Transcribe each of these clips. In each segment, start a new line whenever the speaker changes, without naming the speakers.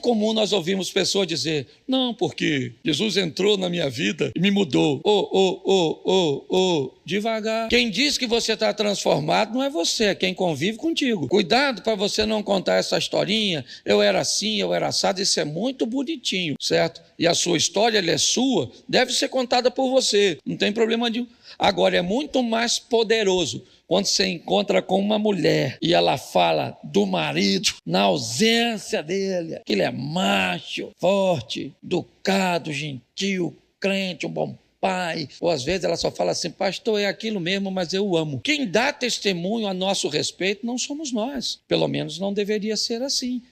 muito comum nós ouvirmos pessoas dizer: não, porque Jesus entrou na minha vida e me mudou. Devagar. Quem diz que você está transformado não é você, é quem convive contigo. Cuidado para você não contar essa historinha, eu era assim, eu era assado, isso é muito bonitinho, certo? E a sua história, ela é sua, deve ser contada por você, não tem problema nenhum. Agora, é muito mais poderoso quando você encontra com uma mulher e ela fala do marido na ausência dele, que ele é macho, forte, educado, gentil, crente, um bom pai. Ou às vezes ela só fala assim: pastor, é aquilo mesmo, mas eu o amo. Quem dá testemunho a nosso respeito não somos nós. Pelo menos não deveria ser assim.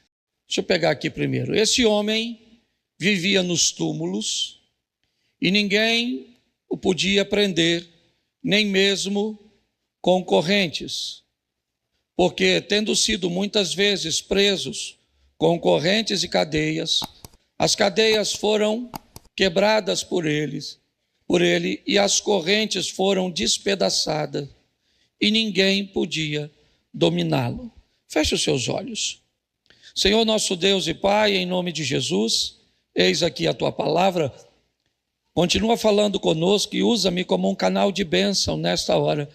Deixa eu pegar aqui primeiro. Esse homem vivia nos túmulos e ninguém o podia prender, nem mesmo com correntes, porque tendo sido muitas vezes presos com correntes e cadeias, as cadeias foram quebradas por ele e as correntes foram despedaçadas e ninguém podia dominá-lo. Feche os seus olhos. Senhor nosso Deus e Pai, em nome de Jesus, eis aqui a tua palavra. Continua falando conosco e usa-me como um canal de bênção nesta hora.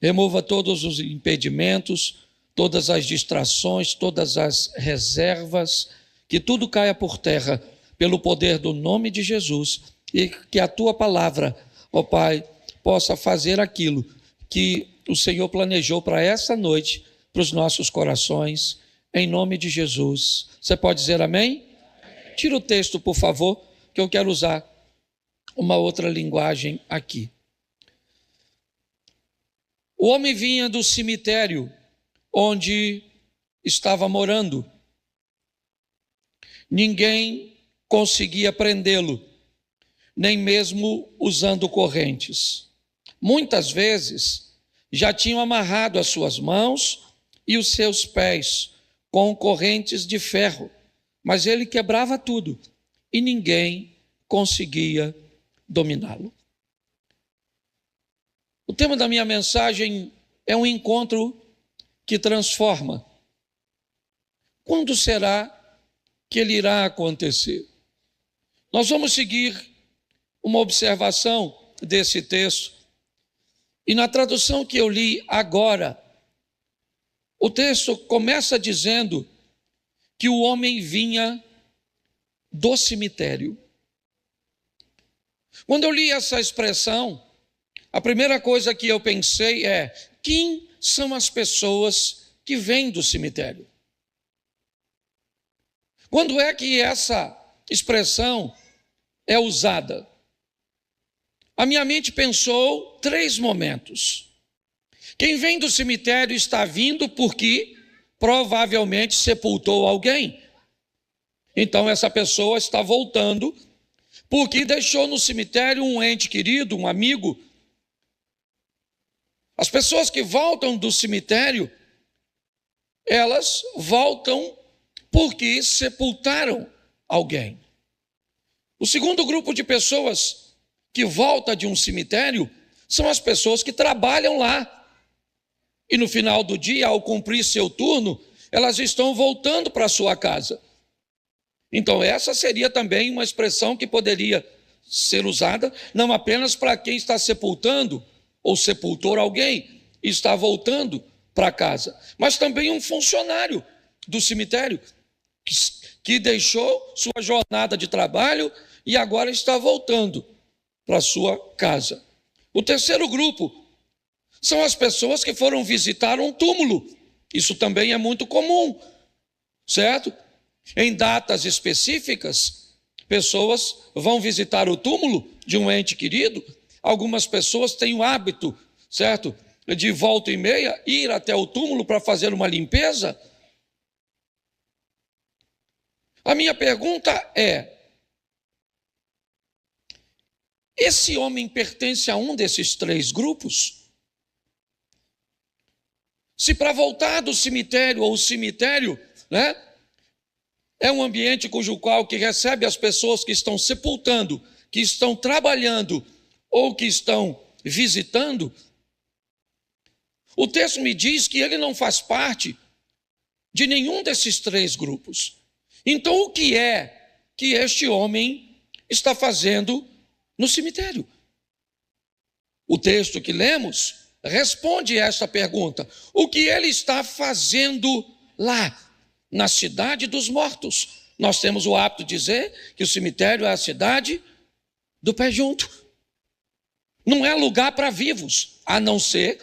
Remova todos os impedimentos, todas as distrações, todas as reservas, que tudo caia por terra pelo poder do nome de Jesus e que a tua palavra, ó Pai, possa fazer aquilo que o Senhor planejou para essa noite, para os nossos corações, em nome de Jesus. Você pode dizer amém? Tira o texto, por favor, que eu quero usar uma outra linguagem aqui. O homem vinha do cemitério onde estava morando. Ninguém conseguia prendê-lo, nem mesmo usando correntes. Muitas vezes já tinham amarrado as suas mãos e os seus pés com correntes de ferro, mas ele quebrava tudo e ninguém conseguia dominá-lo. O tema da minha mensagem é um encontro que transforma. Quando será que ele irá acontecer? Nós vamos seguir uma observação desse texto. E na tradução que eu li agora, o texto começa dizendo que o homem vinha do cemitério. Quando eu li essa expressão, a primeira coisa que eu pensei é: quem são as pessoas que vêm do cemitério? Quando é que essa expressão é usada? A minha mente pensou 3 momentos. Quem vem do cemitério está vindo porque provavelmente sepultou alguém. Então essa pessoa está voltando porque deixou no cemitério um ente querido, um amigo. As pessoas que voltam do cemitério, elas voltam porque sepultaram alguém. O segundo grupo de pessoas que volta de um cemitério são as pessoas que trabalham lá. E no final do dia, ao cumprir seu turno, elas estão voltando para a sua casa. Então essa seria também uma expressão que poderia ser usada não apenas para quem está sepultando ou sepultou alguém e está voltando para casa, mas também um funcionário do cemitério que deixou sua jornada de trabalho e agora está voltando para sua casa. O terceiro grupo são as pessoas que foram visitar um túmulo. Isso também é muito comum, certo? Em datas específicas, pessoas vão visitar o túmulo de um ente querido. Algumas pessoas têm o hábito, certo, de volta e meia ir até o túmulo para fazer uma limpeza. A minha pergunta é: esse homem pertence a um desses 3 grupos? Se para voltar do cemitério, ou o cemitério, é um ambiente cujo qual que recebe as pessoas que estão sepultando, que estão trabalhando ou que estão visitando, o texto me diz que ele não faz parte de nenhum desses 3 grupos. Então, o que é que este homem está fazendo no cemitério? O texto que lemos responde esta pergunta. O que ele está fazendo lá, na cidade dos mortos? Nós temos o hábito de dizer que o cemitério é a cidade do pé junto. Não é lugar para vivos, a não ser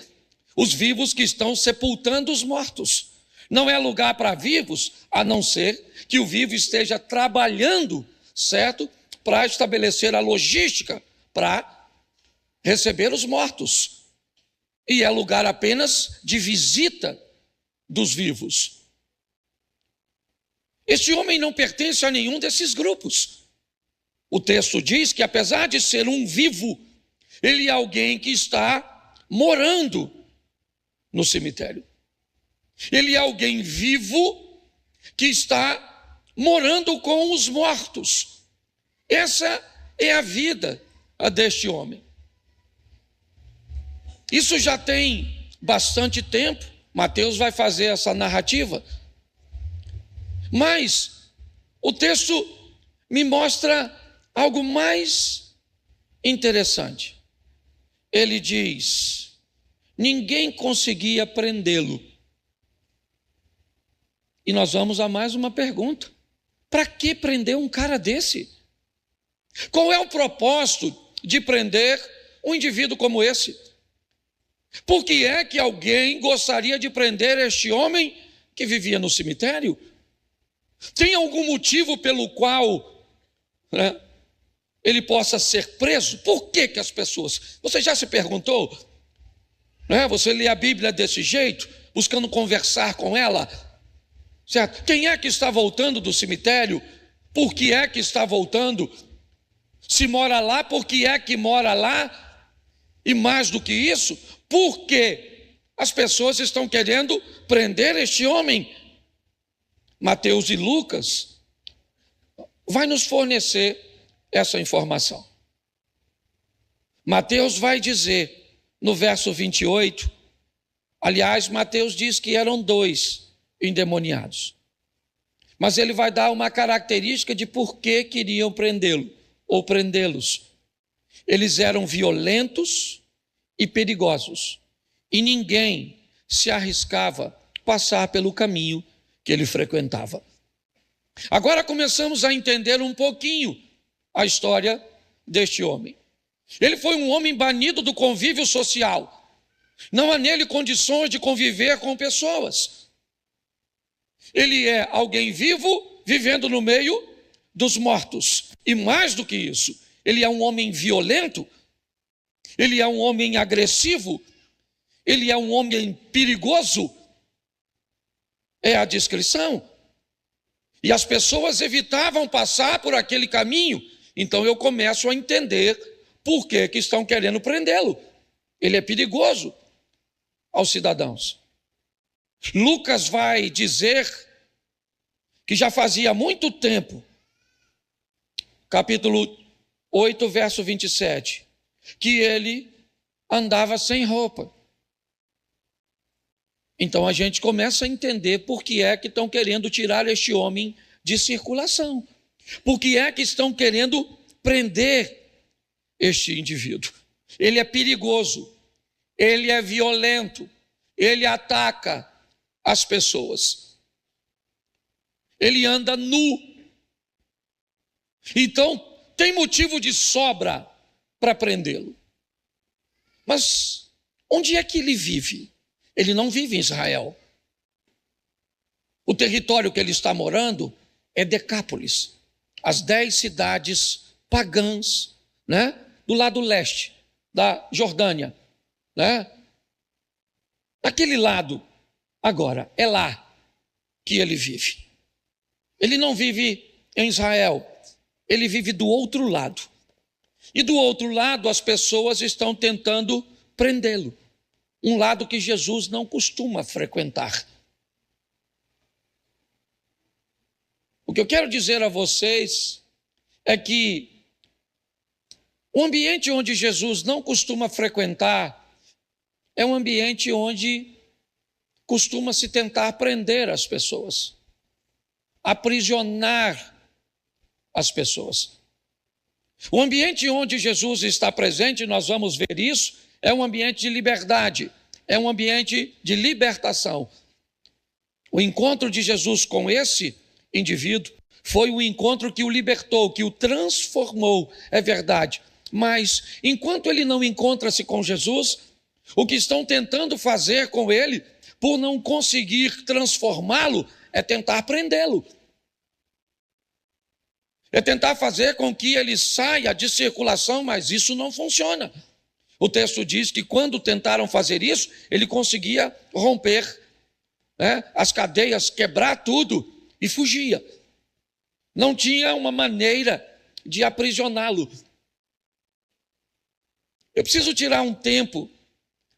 os vivos que estão sepultando os mortos. Não é lugar para vivos, a não ser que o vivo esteja trabalhando, certo? Para estabelecer a logística, para receber os mortos. E é lugar apenas de visita dos vivos. Este homem não pertence a nenhum desses grupos. O texto diz que, apesar de ser um vivo, ele é alguém que está morando no cemitério. Ele é alguém vivo que está morando com os mortos. Essa é a vida deste homem. Isso já tem bastante tempo. Mateus vai fazer essa narrativa. Mas o texto me mostra algo mais interessante. Ele diz: ninguém conseguia prendê-lo. E nós vamos a mais uma pergunta. Para que prender um cara desse? Qual é o propósito de prender um indivíduo como esse? Por que é que alguém gostaria de prender este homem que vivia no cemitério? Tem algum motivo pelo qual, né, ele possa ser preso? Por que que as pessoas... Você já se perguntou? Né, você lê a Bíblia desse jeito, buscando conversar com ela, certo? Quem é que está voltando do cemitério? Por que é que está voltando? Se mora lá, por que é que mora lá? E mais do que isso, por que as pessoas estão querendo prender este homem? Mateus e Lucas vai nos fornecer essa informação. Mateus vai dizer no verso 28, aliás, Mateus diz que eram 2 endemoniados. Mas ele vai dar uma característica de por que queriam prendê-lo ou prendê-los. Eles eram violentos e perigosos, e ninguém se arriscava passar pelo caminho que ele frequentava. Agora começamos a entender um pouquinho a história deste homem. Ele foi um homem banido do convívio social. Não há nele condições de conviver com pessoas. Ele é alguém vivo, vivendo no meio dos mortos. E mais do que isso, ele é um homem violento, ele é um homem agressivo, ele é um homem perigoso. É a descrição. E as pessoas evitavam passar por aquele caminho. Então eu começo a entender por que estão querendo prendê-lo. Ele é perigoso aos cidadãos. Lucas vai dizer que já fazia muito tempo, capítulo 8, verso 27, que ele andava sem roupa. Então a gente começa a entender por que é que estão querendo tirar este homem de circulação. Por que é que estão querendo prender este indivíduo? Ele é perigoso, ele é violento, ele ataca as pessoas. Ele anda nu. Então tem motivo de sobra para prendê-lo. Mas onde é que ele vive? Ele não vive em Israel. O território que ele está morando é Decápolis, as 10 cidades pagãs, né, do lado leste da Jordânia, né? Daquele lado, agora, é lá que ele vive. Ele não vive em Israel, ele vive do outro lado. E do outro lado as pessoas estão tentando prendê-lo. Um lado que Jesus não costuma frequentar. O que eu quero dizer a vocês é que o ambiente onde Jesus não costuma frequentar é um ambiente onde costuma se tentar prender as pessoas. aprisionar as pessoas. O ambiente onde Jesus está presente, nós vamos ver isso, é um ambiente de liberdade, é um ambiente de libertação. O encontro de Jesus com esse indivíduo foi o encontro que o libertou, que o transformou, é verdade. Mas enquanto ele não encontra-se com Jesus, o que estão tentando fazer com ele, por não conseguir transformá-lo, é tentar prendê-lo. É tentar fazer com que ele saia de circulação, mas isso não funciona. O texto diz que quando tentaram fazer isso, ele conseguia romper, as cadeias, quebrar tudo e fugia. Não tinha uma maneira de aprisioná-lo. Eu preciso tirar um tempo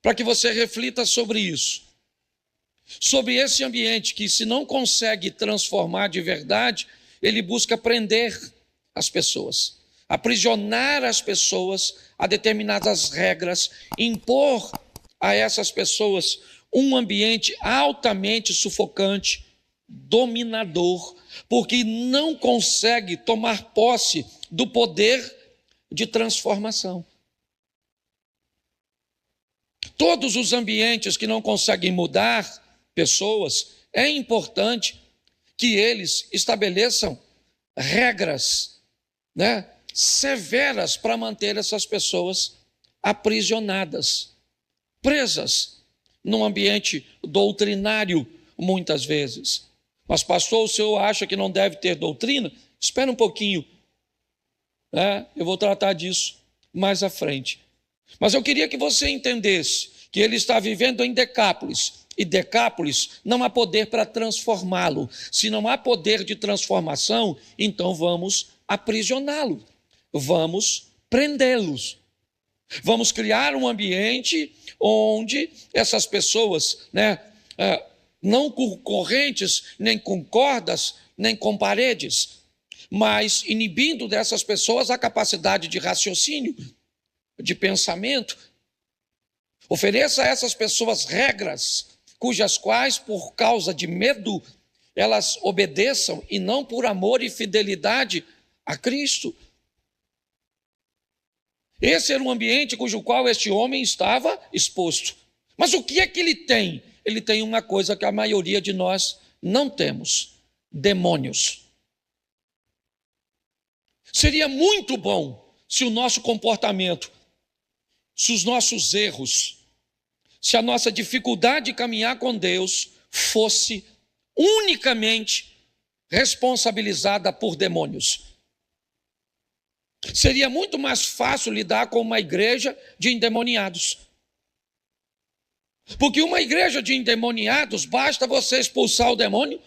para que você reflita sobre isso. Sobre esse ambiente que, se não consegue transformar de verdade, ele busca prender as pessoas, aprisionar as pessoas a determinadas regras, impor a essas pessoas um ambiente altamente sufocante, dominador, porque não consegue tomar posse do poder de transformação. Todos os ambientes que não conseguem mudar pessoas, é importante que eles estabeleçam regras, severas para manter essas pessoas aprisionadas, presas num ambiente doutrinário, muitas vezes. Mas, pastor, o senhor acha que não deve ter doutrina? Espera um pouquinho, eu vou tratar disso mais à frente. Mas eu queria que você entendesse que ele está vivendo em Decápolis, e Decápolis não há poder para transformá-lo. Se não há poder de transformação, então vamos aprisioná-lo, vamos prendê-los. Vamos criar um ambiente onde essas pessoas, não com correntes, nem com cordas, nem com paredes, mas inibindo dessas pessoas a capacidade de raciocínio, de pensamento. Ofereça a essas pessoas regras, cujas quais, por causa de medo, elas obedeçam, e não por amor e fidelidade a Cristo. Esse era um ambiente cujo qual este homem estava exposto. Mas o que é que ele tem? Ele tem uma coisa que a maioria de nós não temos: demônios. Seria muito bom se o nosso comportamento, se os nossos erros, se a nossa dificuldade de caminhar com Deus fosse unicamente responsabilizada por demônios. Seria muito mais fácil lidar com uma igreja de endemoniados. Porque uma igreja de endemoniados, basta você expulsar o demônio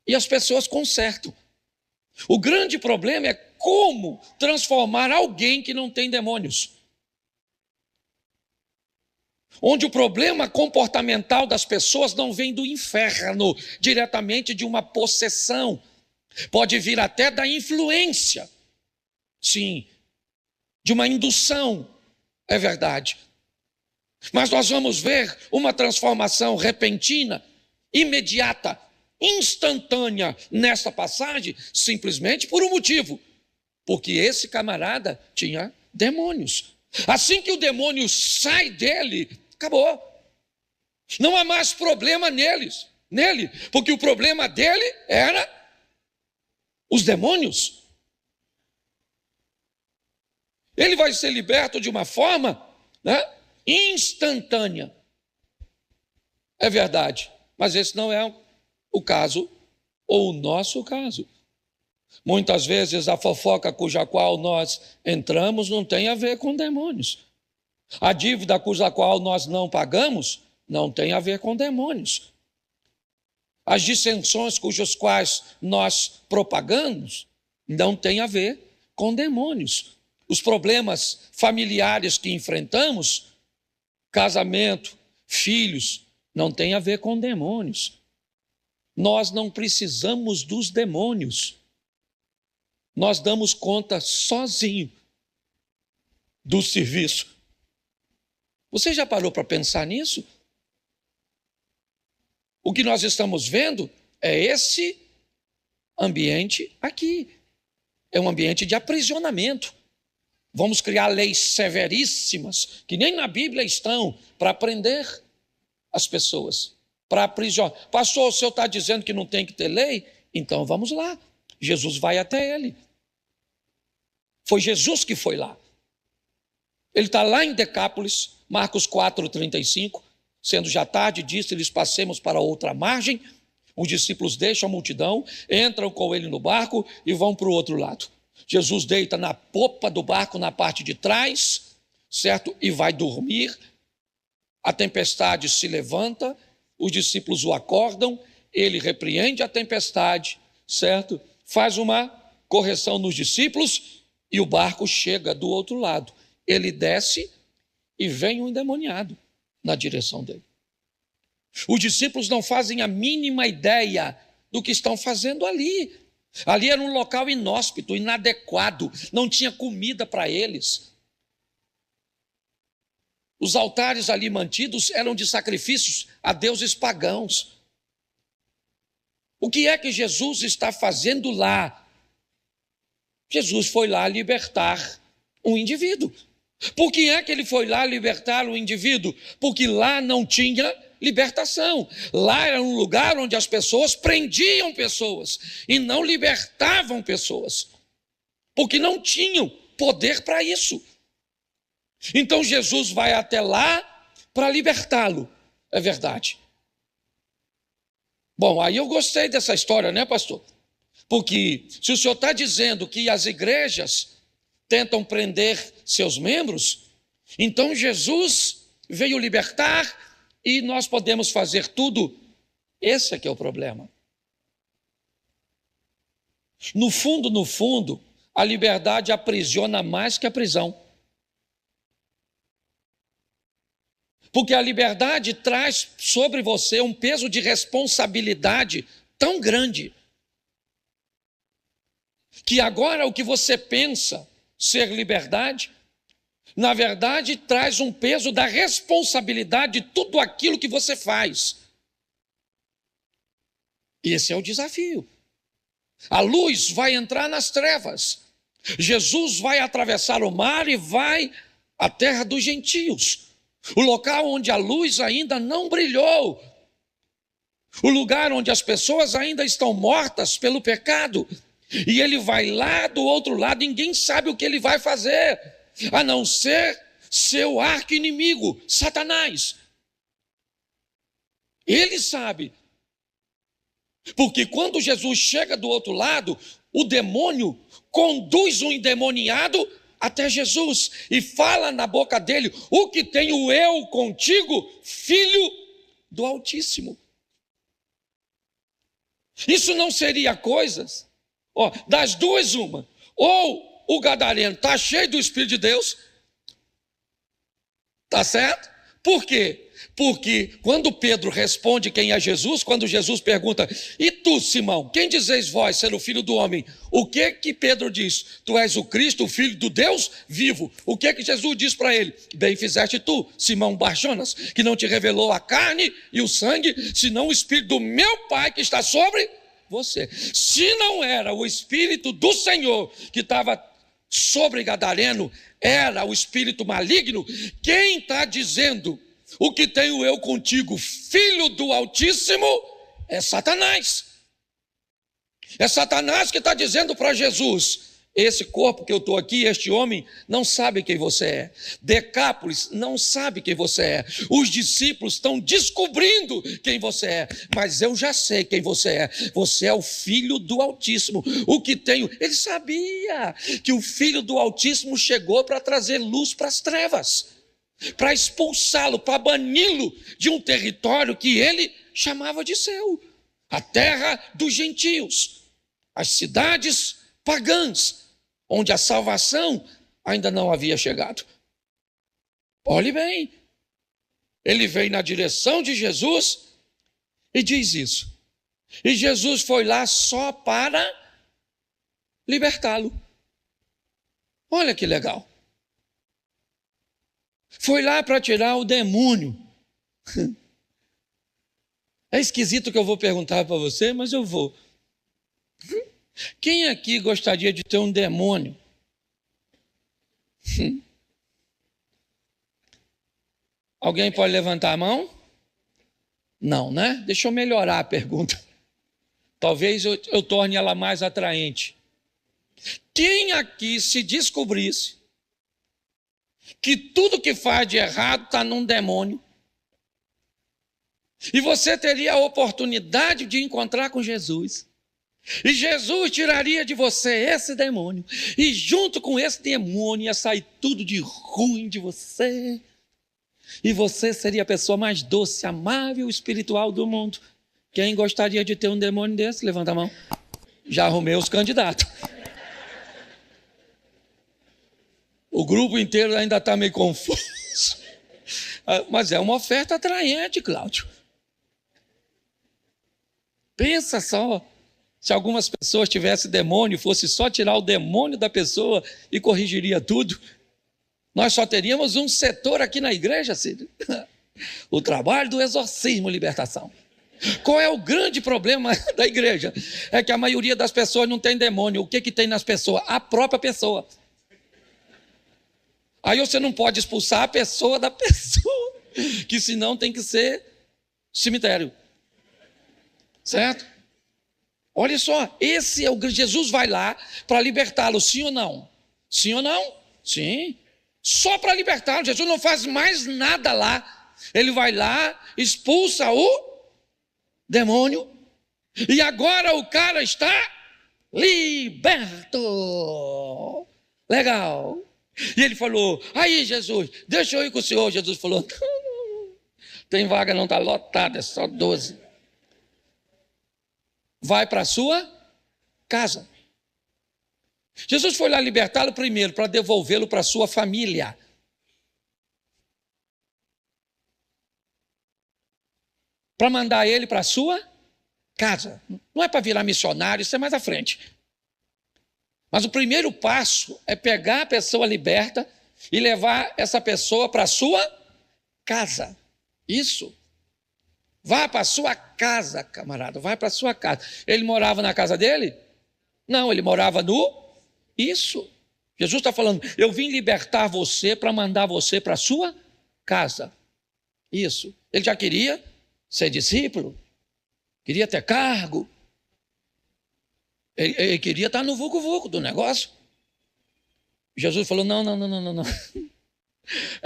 e as pessoas consertam. O grande problema é como transformar alguém que não tem demônios. Onde o problema comportamental das pessoas não vem do inferno, diretamente de uma possessão. Pode vir até da influência, sim, de uma indução, é verdade. Mas nós vamos ver uma transformação repentina, imediata, instantânea nesta passagem, simplesmente por um motivo: porque esse camarada tinha demônios. Assim que o demônio sai dele, acabou. Não há mais problema nele, porque o problema dele era os demônios. Ele vai ser liberto de uma forma instantânea. É verdade, mas esse não é o caso, ou o nosso caso. Muitas vezes a fofoca cuja qual nós entramos não tem a ver com demônios. A dívida cuja qual nós não pagamos não tem a ver com demônios. As dissensões cujas quais nós propagamos não tem a ver com demônios. Os problemas familiares que enfrentamos, casamento, filhos, não tem a ver com demônios. Nós não precisamos dos demônios. Nós damos conta sozinho do serviço. Você já parou para pensar nisso? O que nós estamos vendo É esse ambiente aqui. É um ambiente de aprisionamento. Vamos criar leis severíssimas, que nem na Bíblia estão, para prender as pessoas, para aprisionar. Pastor, o senhor está dizendo que não tem que ter lei? Então vamos lá. Jesus vai até ele. Foi Jesus que foi lá. Ele está lá em Decápolis, Marcos 4:35. Sendo já tarde, disse-lhes: passemos para outra margem. Os discípulos deixam a multidão, entram com ele no barco e vão para o outro lado. Jesus deita na popa do barco, na parte de trás, certo? E vai dormir. A tempestade se levanta, os discípulos o acordam, ele repreende a tempestade, certo? Faz uma correção nos discípulos e o barco chega do outro lado. Ele desce e vem um endemoniado na direção dele. Os discípulos não fazem a mínima ideia do que estão fazendo ali. Ali era um local inóspito, inadequado, não tinha comida para eles. Os altares ali mantidos eram de sacrifícios a deuses pagãos. O que é que Jesus está fazendo lá? Jesus foi lá libertar um indivíduo. Por que é que ele foi lá libertar um indivíduo? Porque lá não tinha libertação. Lá era um lugar onde as pessoas prendiam pessoas e não libertavam pessoas, porque não tinham poder para isso. Então Jesus vai até lá para libertá-lo. É verdade. Bom, aí eu gostei dessa história, né, pastor? Porque se o senhor está dizendo que as igrejas tentam prender seus membros, então Jesus veio libertar e nós podemos fazer tudo. Esse é que é o problema. No fundo, a liberdade aprisiona mais que a prisão. Porque a liberdade traz sobre você um peso de responsabilidade tão grande, que agora o que você pensa ser liberdade, na verdade traz um peso da responsabilidade de tudo aquilo que você faz. Esse é o desafio. A luz vai entrar nas trevas. Jesus vai atravessar o mar e vai à terra dos gentios. O local onde a luz ainda não brilhou. O lugar onde as pessoas ainda estão mortas pelo pecado. E ele vai lá do outro lado, ninguém sabe o que ele vai fazer, a não ser seu arqui-inimigo, Satanás. Ele sabe. Porque quando Jesus chega do outro lado, o demônio conduz um endemoniado até Jesus e fala na boca dele: o que tenho eu contigo, filho do Altíssimo? Isso não seria coisas? Das duas, uma. Ou o gadareno está cheio do Espírito de Deus, tá certo? Por quê? Porque quando Pedro responde quem é Jesus, quando Jesus pergunta: e tu, Simão, quem dizeis vós ser o filho do homem? O que Pedro diz? Tu és o Cristo, o filho do Deus vivo. O que Jesus diz para ele? Bem fizeste tu, Simão Bar-Jonas, que não te revelou a carne e o sangue, senão o Espírito do meu Pai que está sobre você. Se não era o Espírito do Senhor que estava sobre Gadareno, era o espírito maligno. Quem está dizendo o que tenho eu contigo, filho do Altíssimo, é Satanás. É Satanás que está dizendo para Jesus: esse corpo que eu estou aqui, este homem, não sabe quem você é. Decápolis não sabe quem você é. Os discípulos estão descobrindo quem você é. Mas eu já sei quem você é. Você é o Filho do Altíssimo. O que tenho... Ele sabia que o Filho do Altíssimo chegou para trazer luz para as trevas, para expulsá-lo, para bani-lo de um território que ele chamava de seu, a terra dos gentios, as cidades pagãs, onde a salvação ainda não havia chegado. Olhe bem, ele veio na direção de Jesus e diz isso. E Jesus foi lá só para libertá-lo. Olha que legal. Foi lá para tirar o demônio. É esquisito o que eu vou perguntar para você, mas eu vou. Quem aqui gostaria de ter um demônio? Alguém pode levantar a mão? Não, né? Deixa eu melhorar a pergunta. Talvez eu torne ela mais atraente. Quem aqui se descobrisse que tudo que faz de errado está num demônio, e você teria a oportunidade de encontrar com Jesus, e Jesus tiraria de você esse demônio, e junto com esse demônio ia sair tudo de ruim de você, e você seria a pessoa mais doce, amável, espiritual do mundo. Quem gostaria de ter um demônio desse? Levanta a mão. Já arrumei os candidatos. O grupo inteiro ainda está meio confuso. Mas é uma oferta atraente, Cláudio. Pensa só, se algumas pessoas tivessem demônio, fosse só tirar o demônio da pessoa e corrigiria tudo. Nós só teríamos um setor aqui na igreja, Cid. O trabalho do exorcismo e libertação. Qual é o grande problema da igreja? É que a maioria das pessoas não tem demônio. O que tem nas pessoas? A própria pessoa. Aí você não pode expulsar a pessoa da pessoa, que senão tem que ser cemitério. Certo? Olha só, esse é o Jesus vai lá para libertá-lo, sim ou não? Sim ou não? Sim. Só para libertá-lo. Jesus não faz mais nada lá. Ele vai lá, expulsa o demônio, e agora o cara está liberto. Legal. E ele falou: aí Jesus, deixa eu ir com o senhor. Jesus falou: não, tem vaga, não, está lotada, é só 12. Vai para a sua casa. Jesus foi lá libertá-lo primeiro para devolvê-lo para a sua família. Para mandar ele para a sua casa. Não é para virar missionário, isso é mais à frente. Mas o primeiro passo é pegar a pessoa liberta e levar essa pessoa para a sua casa. Isso. Vá para a sua casa, camarada, vai para a sua casa. Ele morava na casa dele? Não, ele morava no... Isso. Jesus está falando: eu vim libertar você para mandar você para a sua casa. Isso. Ele já queria ser discípulo, queria ter cargo, ele queria estar no vucu-vucu do negócio. Jesus falou: não.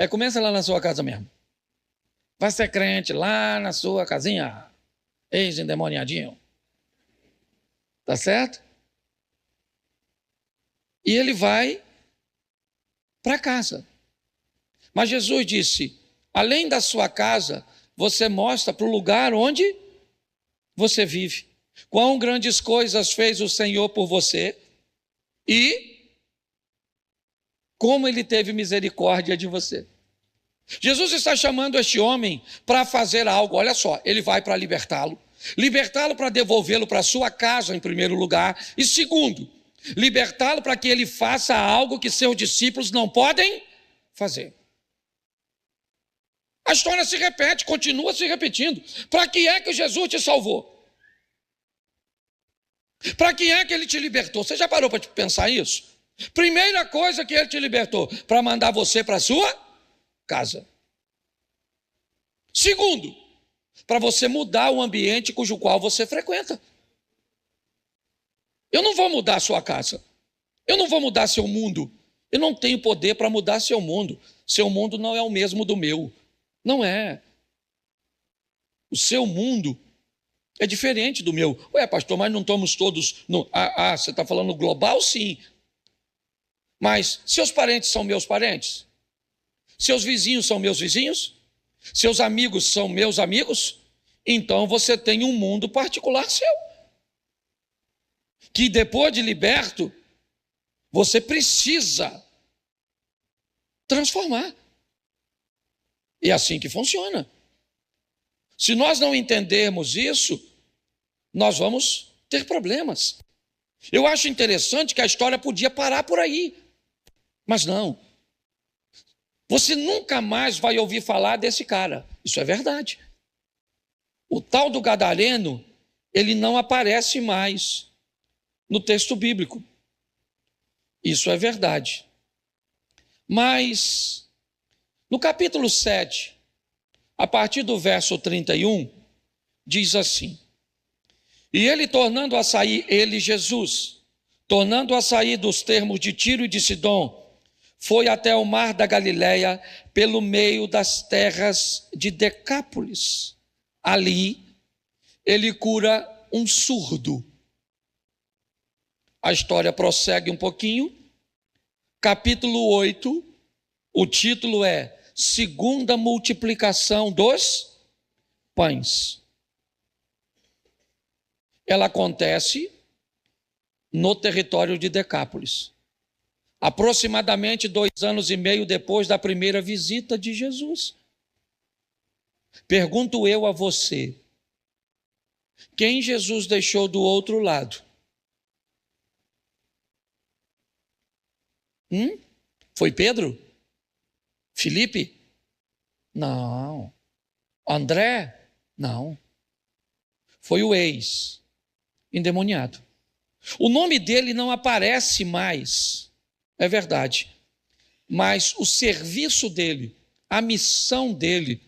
Começa lá na sua casa mesmo. Vai ser crente lá na sua casinha, ex-endemoniadinho. Tá certo? E ele vai para casa. Mas Jesus disse: além da sua casa, você mostra para o lugar onde você vive. Quão grandes coisas fez o Senhor por você e como Ele teve misericórdia de você. Jesus está chamando este homem para fazer algo. Olha só, Ele vai para libertá-lo para devolvê-lo para a sua casa em primeiro lugar, e segundo, libertá-lo para que ele faça algo que seus discípulos não podem fazer. A história se repete, continua se repetindo. Para que é que Jesus te salvou? Para que é que Ele te libertou? Você já parou para pensar isso? Primeira coisa que Ele te libertou, para mandar você para a sua casa. Segundo, para você mudar o ambiente cujo qual você frequenta. Eu não vou mudar a sua casa. Eu não vou mudar seu mundo. Eu não tenho poder para mudar seu mundo. Seu mundo não é o mesmo do meu. Não é. O seu mundo é diferente do meu. Ué, pastor, mas não estamos todos... você está falando global? Sim. Mas seus parentes são meus parentes? Seus vizinhos são meus vizinhos? Seus amigos são meus amigos? Então você tem um mundo particular seu, que depois de liberto, você precisa transformar. É assim que funciona. Se nós não entendermos isso, nós vamos ter problemas. Eu acho interessante que a história podia parar por aí, mas não. Você nunca mais vai ouvir falar desse cara. Isso é verdade. O tal do gadareno, ele não aparece mais no texto bíblico. Isso é verdade. Mas, no capítulo 7, a partir do verso 31, diz assim: E ele, Jesus, tornando a sair dos termos de Tiro e de Sidom, foi até o mar da Galileia, pelo meio das terras de Decápolis. Ali, ele cura um surdo. A história prossegue um pouquinho. Capítulo 8, o título é Segunda Multiplicação dos Pães. Ela acontece no território de Decápolis, aproximadamente 2 anos e meio depois da primeira visita de Jesus. Pergunto eu a você, quem Jesus deixou do outro lado? Foi Pedro? Filipe? Não. André? Não. Foi o ex-endemoniado. O nome dele não aparece mais, é verdade, mas o serviço dele, a missão dele,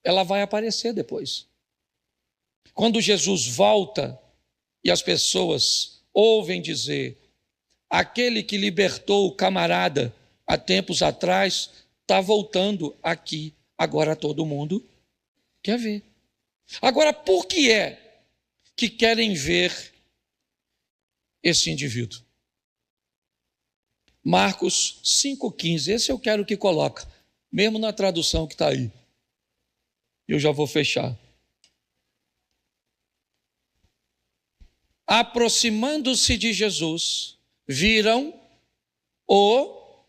ela vai aparecer depois. Quando Jesus volta e as pessoas ouvem dizer: aquele que libertou o camarada há tempos atrás está voltando aqui. Agora todo mundo quer ver. Agora, por que é que querem ver esse indivíduo? Marcos 5,15, esse eu quero que coloque, mesmo na tradução que está aí. Eu já vou fechar. Aproximando-se de Jesus, viram o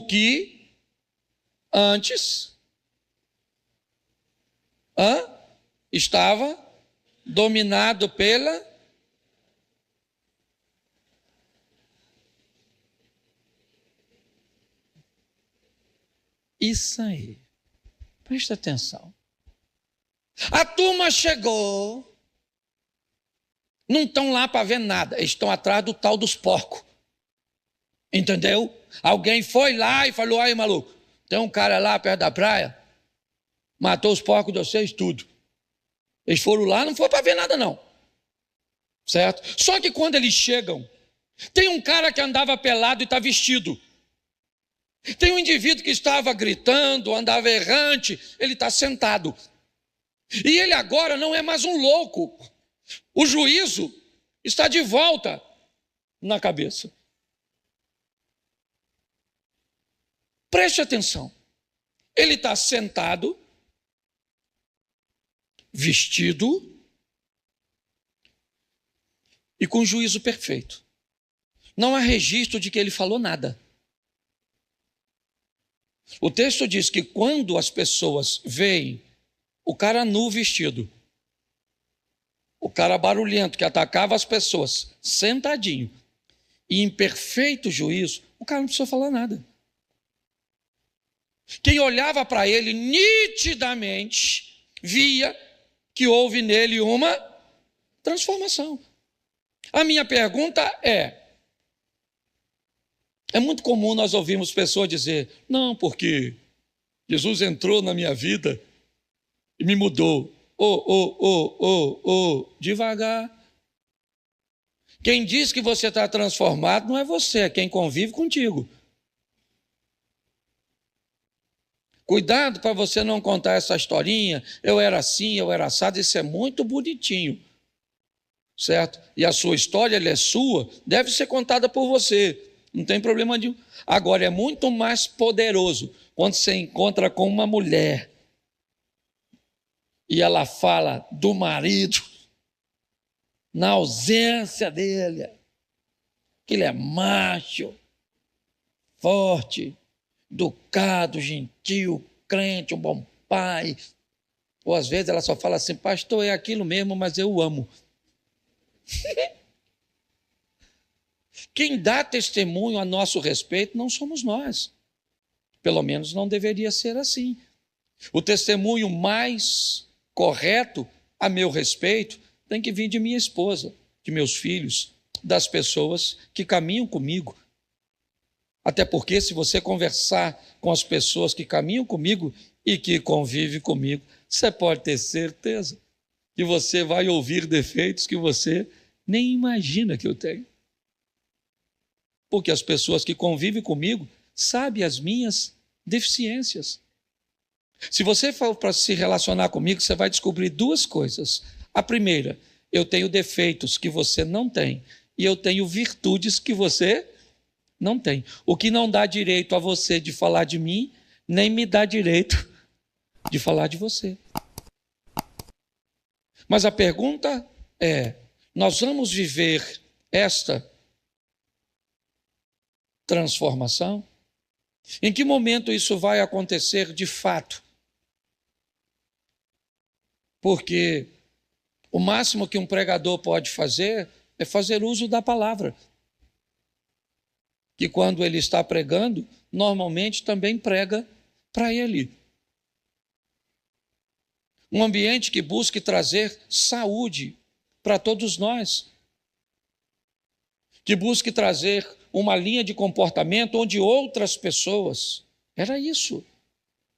que antes estava dominado pela isso aí. Presta atenção. A turma chegou, não estão lá para ver nada, eles estão atrás do tal dos porcos. Entendeu? Alguém foi lá e falou: aí, maluco, tem um cara lá perto da praia, matou os porcos de vocês, tudo. Eles foram lá, não foi para ver nada não. Certo? Só que quando eles chegam, tem um cara que andava pelado e está vestido. Tem um indivíduo que estava gritando, andava errante, ele está sentado. E ele agora não é mais um louco. O juízo está de volta na cabeça. Preste atenção. Ele está sentado, vestido e com juízo perfeito. Não há registro de que ele falou nada. O texto diz que quando as pessoas veem o cara nu vestido, o cara barulhento que atacava as pessoas, sentadinho e em perfeito juízo, o cara não precisa falar nada. Quem olhava para ele nitidamente via que houve nele uma transformação. A minha pergunta é muito comum nós ouvirmos pessoas dizer: não, porque Jesus entrou na minha vida e me mudou. Devagar. Quem diz que você está transformado não é você, é quem convive contigo. Cuidado para você não contar essa historinha, eu era assim, eu era assado, isso é muito bonitinho, certo? E a sua história, ela é sua, deve ser contada por você, não tem problema nenhum. Agora, é muito mais poderoso quando você encontra com uma mulher e ela fala do marido, na ausência dele, que ele é macho, forte, educado, gentil, crente, um bom pai. Ou às vezes ela só fala assim: pastor, é aquilo mesmo, mas eu o amo. Quem dá testemunho a nosso respeito não somos nós. Pelo menos não deveria ser assim. O testemunho mais correto a meu respeito tem que vir de minha esposa, de meus filhos, das pessoas que caminham comigo. Até porque, se você conversar com as pessoas que caminham comigo e que convivem comigo, você pode ter certeza que você vai ouvir defeitos que você nem imagina que eu tenho. Porque as pessoas que convivem comigo sabem as minhas deficiências. Se você for para se relacionar comigo, você vai descobrir duas coisas. A primeira, eu tenho defeitos que você não tem, e eu tenho virtudes que você não tem. O que não dá direito a você de falar de mim, nem me dá direito de falar de você. Mas a pergunta é: nós vamos viver esta transformação? Em que momento isso vai acontecer de fato? Porque o máximo que um pregador pode fazer é fazer uso da palavra, que quando ele está pregando, normalmente também prega para ele. Um ambiente que busque trazer saúde para todos nós, que busque trazer uma linha de comportamento onde outras pessoas, era isso,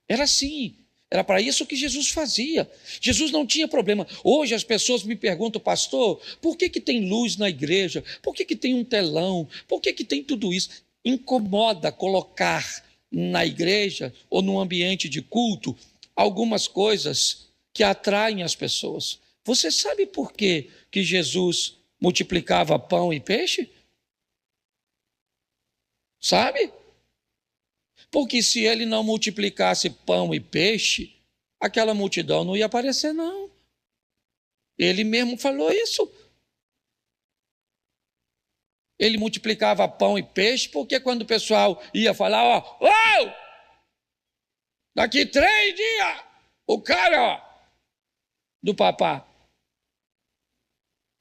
era assim. Era para isso que Jesus fazia. Jesus não tinha problema. Hoje as pessoas me perguntam: pastor, por que tem luz na igreja? Por que tem um telão? Por que tem tudo isso? Incomoda colocar na igreja ou no ambiente de culto algumas coisas que atraem as pessoas. Você sabe por que Jesus multiplicava pão e peixe? Sabe? Porque se ele não multiplicasse pão e peixe, aquela multidão não ia aparecer, não. Ele mesmo falou isso. Ele multiplicava pão e peixe, porque quando o pessoal ia falar, ó, daqui 3 dias, o cara, do papá.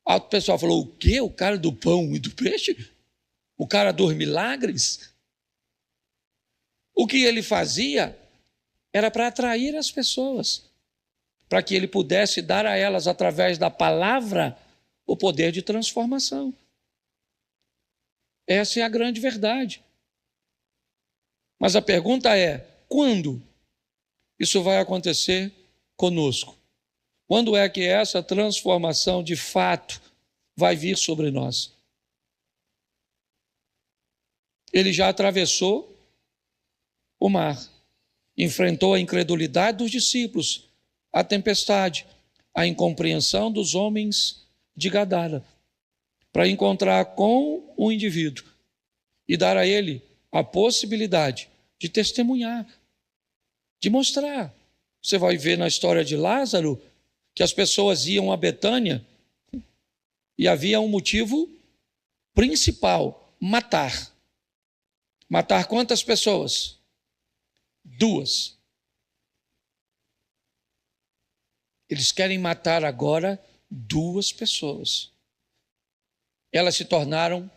O pessoal falou: o quê? O cara do pão e do peixe? O cara dos milagres? O que ele fazia era para atrair as pessoas, para que ele pudesse dar a elas, através da palavra, o poder de transformação. Essa é a grande verdade. Mas a pergunta é: quando isso vai acontecer conosco? Quando é que essa transformação de fato vai vir sobre nós? Ele já atravessou o mar, enfrentou a incredulidade dos discípulos, a tempestade, a incompreensão dos homens de Gadara, para encontrar com o indivíduo e dar a ele a possibilidade de testemunhar, de mostrar. Você vai ver na história de Lázaro que as pessoas iam a Betânia e havia um motivo principal: matar. Matar quantas pessoas? 2. Eles querem matar agora 2 pessoas. Elas se tornaram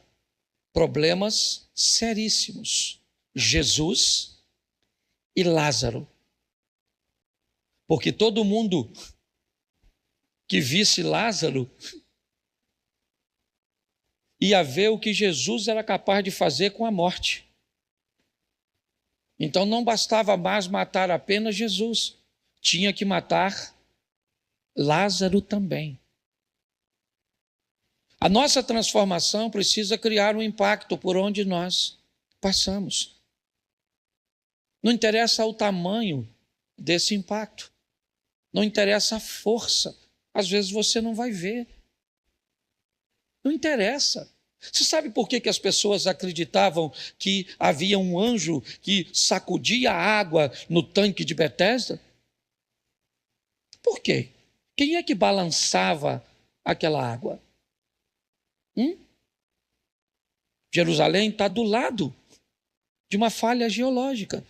problemas seríssimos: Jesus e Lázaro. Porque todo mundo que visse Lázaro ia ver o que Jesus era capaz de fazer com a morte. Então não bastava mais matar apenas Jesus, tinha que matar Lázaro também. A nossa transformação precisa criar um impacto por onde nós passamos. Não interessa o tamanho desse impacto, não interessa a força, às vezes você não vai ver. Não interessa. Você sabe por que as pessoas acreditavam que havia um anjo que sacudia a água no tanque de Betesda? Por quê? Quem é que balançava aquela água? Jerusalém está do lado de uma falha geológica.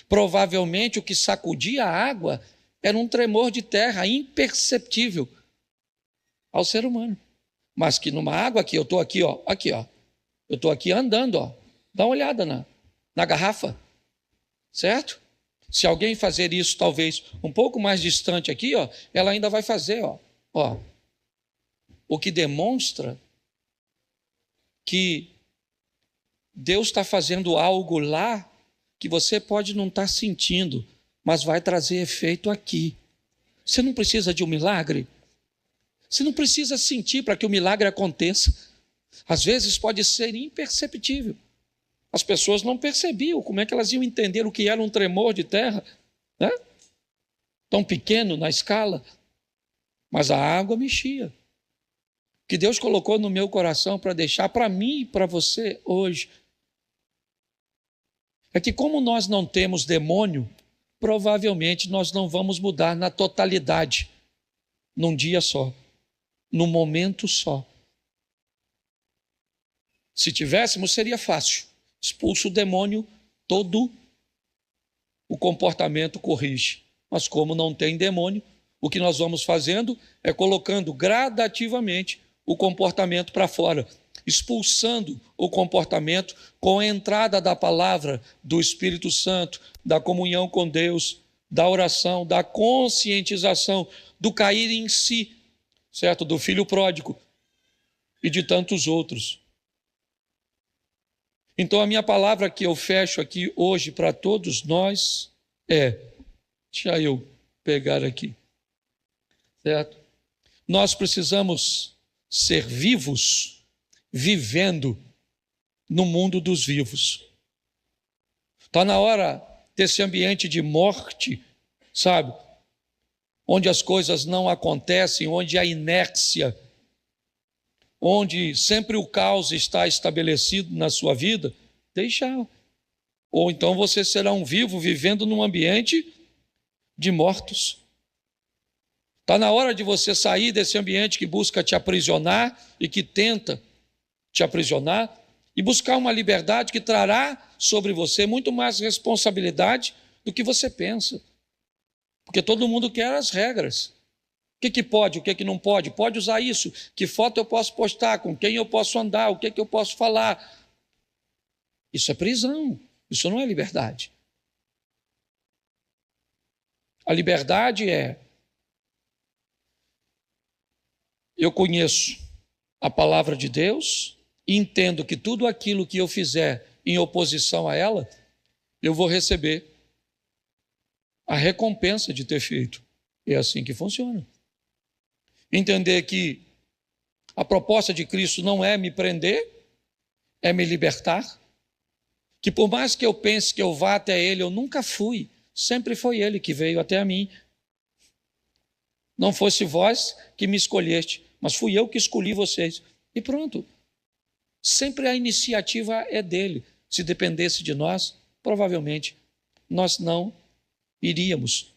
Provavelmente o que sacudia a água era um tremor de terra imperceptível ao ser humano. Mas que numa água aqui, eu estou aqui, ó, eu estou aqui andando, ó, dá uma olhada na garrafa, certo? Se alguém fazer isso, talvez um pouco mais distante aqui, ó, ela ainda vai fazer, ó. O que demonstra que Deus está fazendo algo lá que você pode não estar sentindo, mas vai trazer efeito aqui. Você não precisa de um milagre. Você não precisa sentir para que o milagre aconteça. Às vezes pode ser imperceptível. As pessoas não percebiam como é que elas iam entender o que era um tremor de terra, né? Tão pequeno na escala, mas a água mexia. O que Deus colocou no meu coração para deixar para mim e para você hoje é que, como nós não temos demônio, provavelmente nós não vamos mudar na totalidade, num dia só, num momento só. Se tivéssemos, seria fácil. Expulsa o demônio, todo o comportamento corrige. Mas como não tem demônio, o que nós vamos fazendo é colocando gradativamente o comportamento para fora, expulsando o comportamento com a entrada da palavra, do Espírito Santo, da comunhão com Deus, da oração, da conscientização, do cair em si, certo? Do filho pródigo e de tantos outros. Então a minha palavra que eu fecho aqui hoje para todos nós é, deixa eu pegar aqui, certo? Nós precisamos ser vivos, vivendo no mundo dos vivos. Está na hora desse ambiente de morte, sabe? Onde as coisas não acontecem, onde a inércia, onde sempre o caos está estabelecido na sua vida, deixar. Ou então você será um vivo vivendo num ambiente de mortos. Está na hora de você sair desse ambiente que busca te aprisionar e que tenta te aprisionar e buscar uma liberdade que trará sobre você muito mais responsabilidade do que você pensa. Porque todo mundo quer as regras. O que pode, o que não pode? Pode usar isso? Que foto eu posso postar? Com quem eu posso andar? O que eu posso falar? Isso é prisão. Isso não é liberdade. A liberdade é: eu conheço a palavra de Deus e entendo que tudo aquilo que eu fizer em oposição a ela, eu vou receber a recompensa de ter feito. É assim que funciona. Entender que a proposta de Cristo não é me prender, é me libertar. Que por mais que eu pense que eu vá até Ele, eu nunca fui. Sempre foi Ele que veio até a mim. Não fosse vós que me escolheste, mas fui eu que escolhi vocês. E pronto. Sempre a iniciativa é dele. Se dependesse de nós, provavelmente nós não iríamos.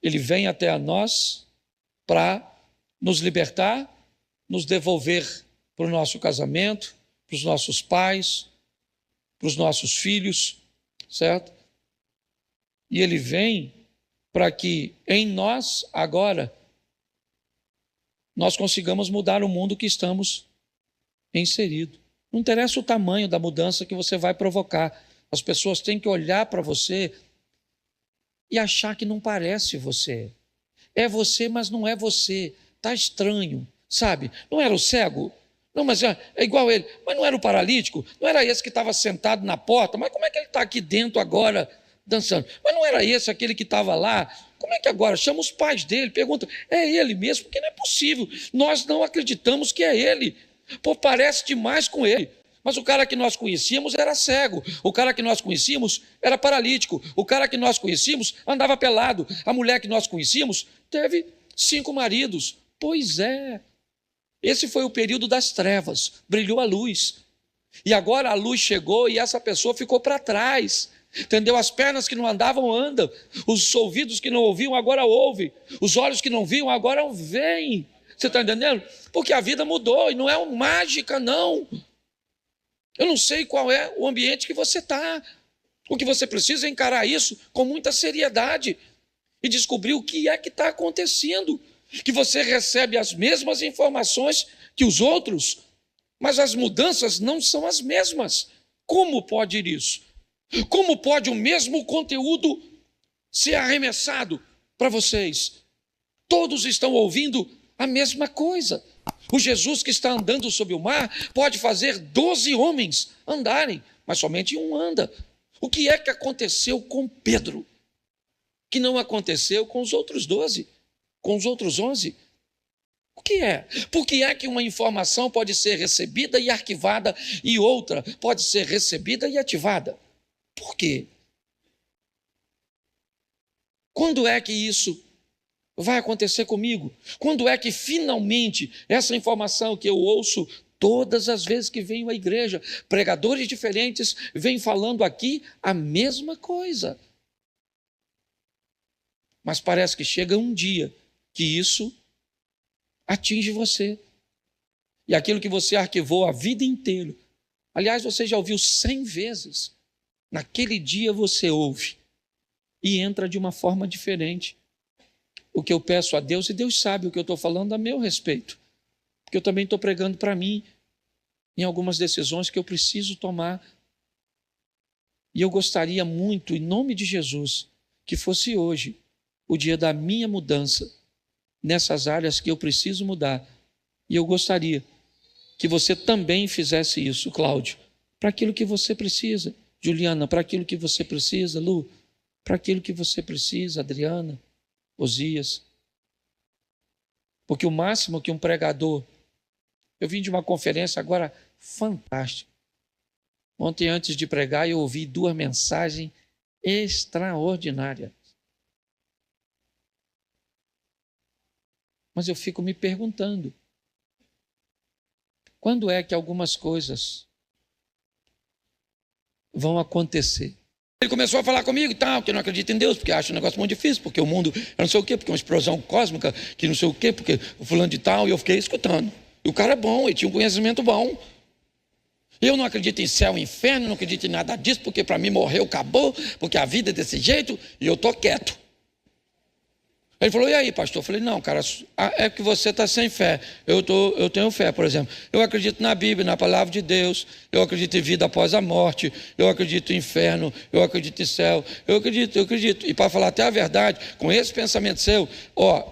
Ele vem até a nós para nos libertar, nos devolver para o nosso casamento, para os nossos pais, para os nossos filhos, certo? E ele vem para que em nós, agora, nós consigamos mudar o mundo que estamos inseridos. Não interessa o tamanho da mudança que você vai provocar. As pessoas têm que olhar para você e achar que não parece você. É você, mas não é você. Está estranho, sabe? Não era o cego? Não, mas é igual ele. Mas não era o paralítico? Não era esse que estava sentado na porta? Mas como é que ele está aqui dentro agora dançando? Mas não era esse aquele que estava lá? Como é que agora? Chama os pais dele, pergunta, é ele mesmo? Porque não é possível. Nós não acreditamos que é ele. Pô, parece demais com ele. Mas o cara que nós conhecíamos era cego, o cara que nós conhecíamos era paralítico, o cara que nós conhecíamos andava pelado, a mulher que nós conhecíamos teve 5 maridos. Pois é, esse foi o período das trevas, brilhou a luz. E agora a luz chegou e essa pessoa ficou para trás, entendeu? As pernas que não andavam, andam, os ouvidos que não ouviam, agora ouvem, os olhos que não viam, agora veem. Você está entendendo? Porque a vida mudou e não é uma mágica, não. Eu não sei qual é o ambiente que você está. O que você precisa é encarar isso com muita seriedade e descobrir o que é que está acontecendo. Que você recebe as mesmas informações que os outros, mas as mudanças não são as mesmas. Como pode ir isso? Como pode o mesmo conteúdo ser arremessado para vocês? Todos estão ouvindo a mesma coisa. O Jesus que está andando sobre o mar pode fazer 12 homens andarem, mas somente um anda. O que é que aconteceu com Pedro, que não aconteceu com os outros 12, com os outros 11? O que é? Por que é que uma informação pode ser recebida e arquivada e outra pode ser recebida e ativada? Por quê? Quando é que isso vai acontecer comigo? Quando é que finalmente essa informação que eu ouço todas as vezes que venho à igreja, pregadores diferentes vêm falando aqui a mesma coisa? Mas parece que chega um dia que isso atinge você. E aquilo que você arquivou a vida inteira, aliás, você já ouviu 100 vezes, naquele dia você ouve e entra de uma forma diferente. O que eu peço a Deus, e Deus sabe o que eu estou falando a meu respeito, porque eu também estou pregando para mim em algumas decisões que eu preciso tomar. E eu gostaria muito, em nome de Jesus, que fosse hoje o dia da minha mudança nessas áreas que eu preciso mudar. E eu gostaria que você também fizesse isso, Cláudio, para aquilo que você precisa. Juliana, para aquilo que você precisa. Lu, para aquilo que você precisa. Adriana, Osias. Porque o máximo que um pregador... Eu vim de uma conferência agora fantástica. Ontem, antes de pregar, eu ouvi 2 mensagens extraordinárias. Mas eu fico me perguntando, quando é que algumas coisas vão acontecer? Ele começou a falar comigo e tal, que não acredita em Deus, porque acha um negócio muito difícil, porque o mundo é não sei o quê, porque é uma explosão cósmica, que não sei o quê, porque o fulano de tal, e eu fiquei escutando. E o cara é bom, ele tinha um conhecimento bom. Eu não acredito em céu e inferno, não acredito em nada disso, porque para mim morreu, acabou, porque a vida é desse jeito, e eu estou quieto. Ele falou, e aí, pastor? Eu falei, não, cara, é que você está sem fé. Eu tenho fé, por exemplo. Eu acredito na Bíblia, na palavra de Deus. Eu acredito em vida após a morte. Eu acredito em inferno. Eu acredito em céu. Eu acredito. E para falar até a verdade, com esse pensamento seu,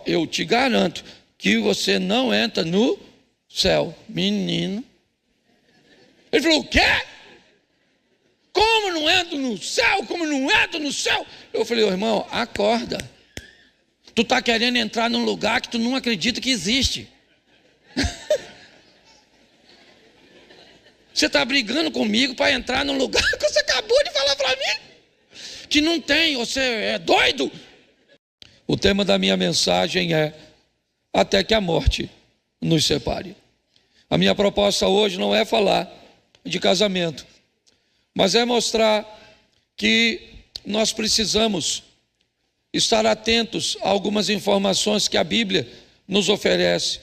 eu te garanto que você não entra no céu. Menino. Ele falou, o quê? Como não entro no céu? Como não entro no céu? Eu falei, irmão, acorda. Tu está querendo entrar num lugar que tu não acredita que existe. Você está brigando comigo para entrar num lugar que você acabou de falar para mim que não tem, você é doido? O tema da minha mensagem é até que a morte nos separe. A minha proposta hoje não é falar de casamento, mas é mostrar que nós precisamos estar atentos a algumas informações que a Bíblia nos oferece.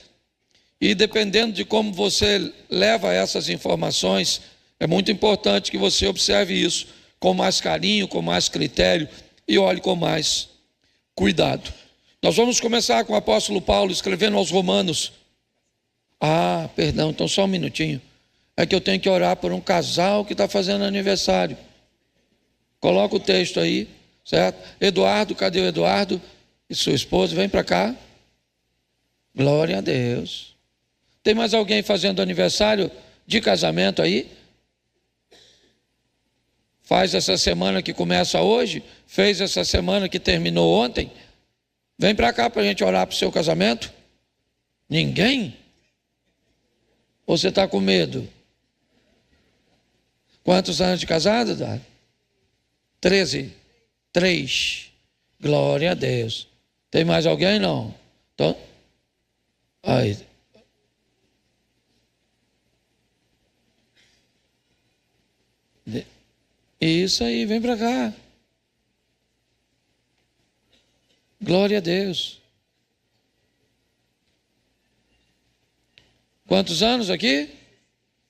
E dependendo de como você leva essas informações, é muito importante que você observe isso com mais carinho, com mais critério e olhe com mais cuidado. Nós vamos começar com o apóstolo Paulo escrevendo aos Romanos. Perdão, então só um minutinho. É que eu tenho que orar por um casal que está fazendo aniversário. Coloca o texto aí. Certo? Eduardo, cadê o Eduardo? E sua esposa, vem para cá. Glória a Deus. Tem mais alguém fazendo aniversário de casamento aí? Faz essa semana que começa hoje? Fez essa semana que terminou ontem? Vem para cá para a gente orar para o seu casamento? Ninguém? Ou você está com medo? Quantos anos de casado, Eduardo? 13. 3. Glória a Deus. Tem mais alguém? Não. Então, aí. Isso aí, vem para cá. Glória a Deus. Quantos anos aqui?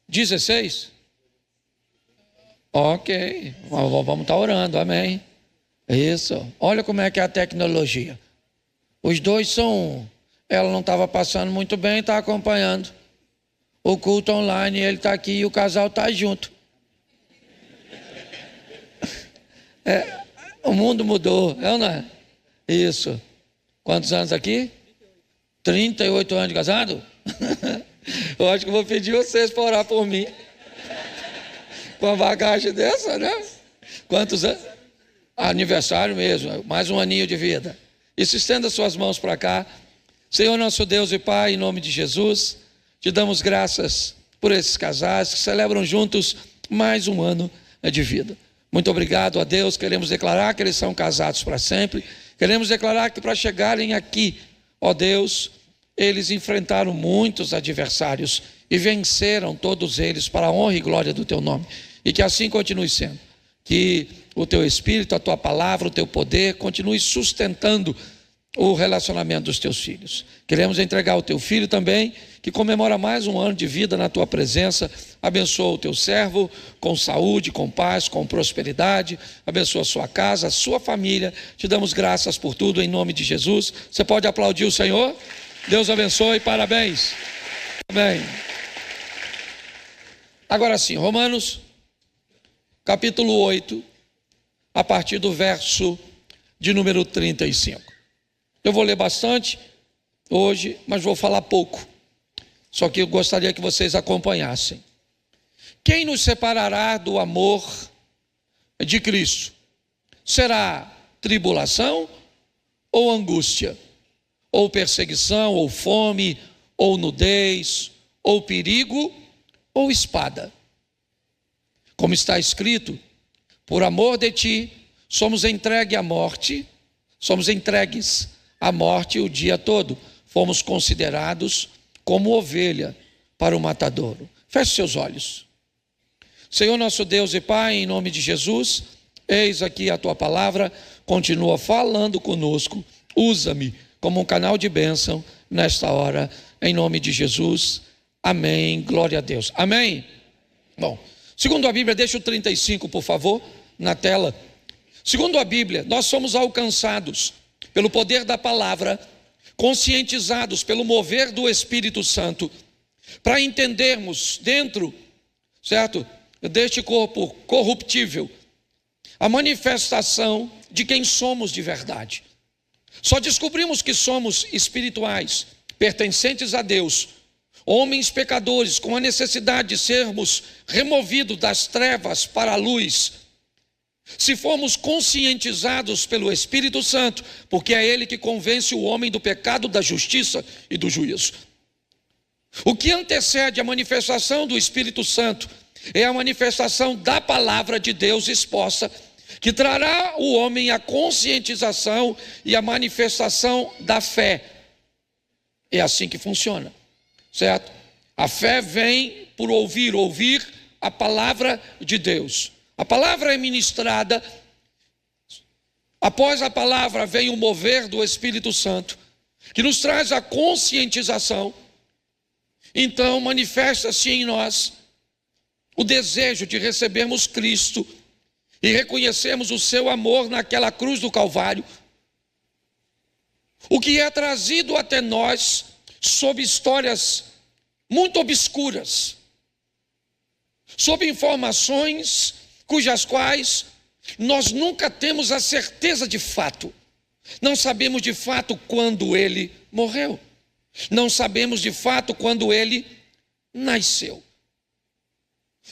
16. Ok. Vamos estar orando, amém. Isso, olha como é que é a tecnologia. Os dois são um. Ela não estava passando muito bem, está acompanhando o culto online, ele está aqui e o casal está junto. O mundo mudou, é ou não é? Isso. Quantos anos aqui? 38 anos de casado? Eu acho que vou pedir vocês para orar por mim. Com uma bagagem dessa, né? Quantos anos? Aniversário mesmo, mais um aninho de vida. E se estenda suas mãos para cá. Senhor nosso Deus e Pai, em nome de Jesus, te damos graças por esses casais que celebram juntos mais um ano de vida. Muito obrigado a Deus, queremos declarar que eles são casados para sempre. Queremos declarar que para chegarem aqui, ó Deus, eles enfrentaram muitos adversários e venceram todos eles para a honra e glória do teu nome. E que assim continue sendo. Que o teu Espírito, a tua palavra, o teu poder continue sustentando o relacionamento dos teus filhos. Queremos entregar o teu filho também, que comemora mais um ano de vida na tua presença. Abençoa o teu servo com saúde, com paz, com prosperidade. Abençoa a sua casa, a sua família. Te damos graças por tudo em nome de Jesus. Você pode aplaudir o Senhor? Deus abençoe, parabéns. Amém. Agora sim, Romanos, capítulo 8, a partir do verso de número 35. Eu vou ler bastante hoje, mas vou falar pouco. Só que eu gostaria que vocês acompanhassem. Quem nos separará do amor de Cristo? Será tribulação ou angústia? Ou perseguição, ou fome, ou nudez, ou perigo, ou espada? Como está escrito, por amor de ti, somos entregues à morte o dia todo. Fomos considerados como ovelha para o matadouro. Feche seus olhos. Senhor nosso Deus e Pai, em nome de Jesus, eis aqui a tua palavra, continua falando conosco, usa-me como um canal de bênção nesta hora, em nome de Jesus, amém, glória a Deus, amém. Bom, segundo a Bíblia, deixa o 35 por favor, na tela. Segundo a Bíblia, nós somos alcançados pelo poder da palavra, conscientizados pelo mover do Espírito Santo, para entendermos dentro, certo, deste corpo corruptível, a manifestação de quem somos de verdade. Só descobrimos que somos espirituais, pertencentes a Deus, homens pecadores com a necessidade de sermos removidos das trevas para a luz, se formos conscientizados pelo Espírito Santo, porque é Ele que convence o homem do pecado, da justiça e do juízo. O que antecede a manifestação do Espírito Santo é a manifestação da palavra de Deus exposta, que trará o homem a conscientização e a manifestação da fé. É assim que funciona, certo? A fé vem por ouvir a palavra de Deus. A palavra é ministrada, após a palavra vem o mover do Espírito Santo, que nos traz a conscientização. Então manifesta-se em nós o desejo de recebermos Cristo e reconhecermos o seu amor naquela cruz do Calvário, o que é trazido até nós sob histórias muito obscuras, sob informações cujas quais nós nunca temos a certeza de fato. Não sabemos de fato quando ele morreu, não sabemos de fato quando ele nasceu.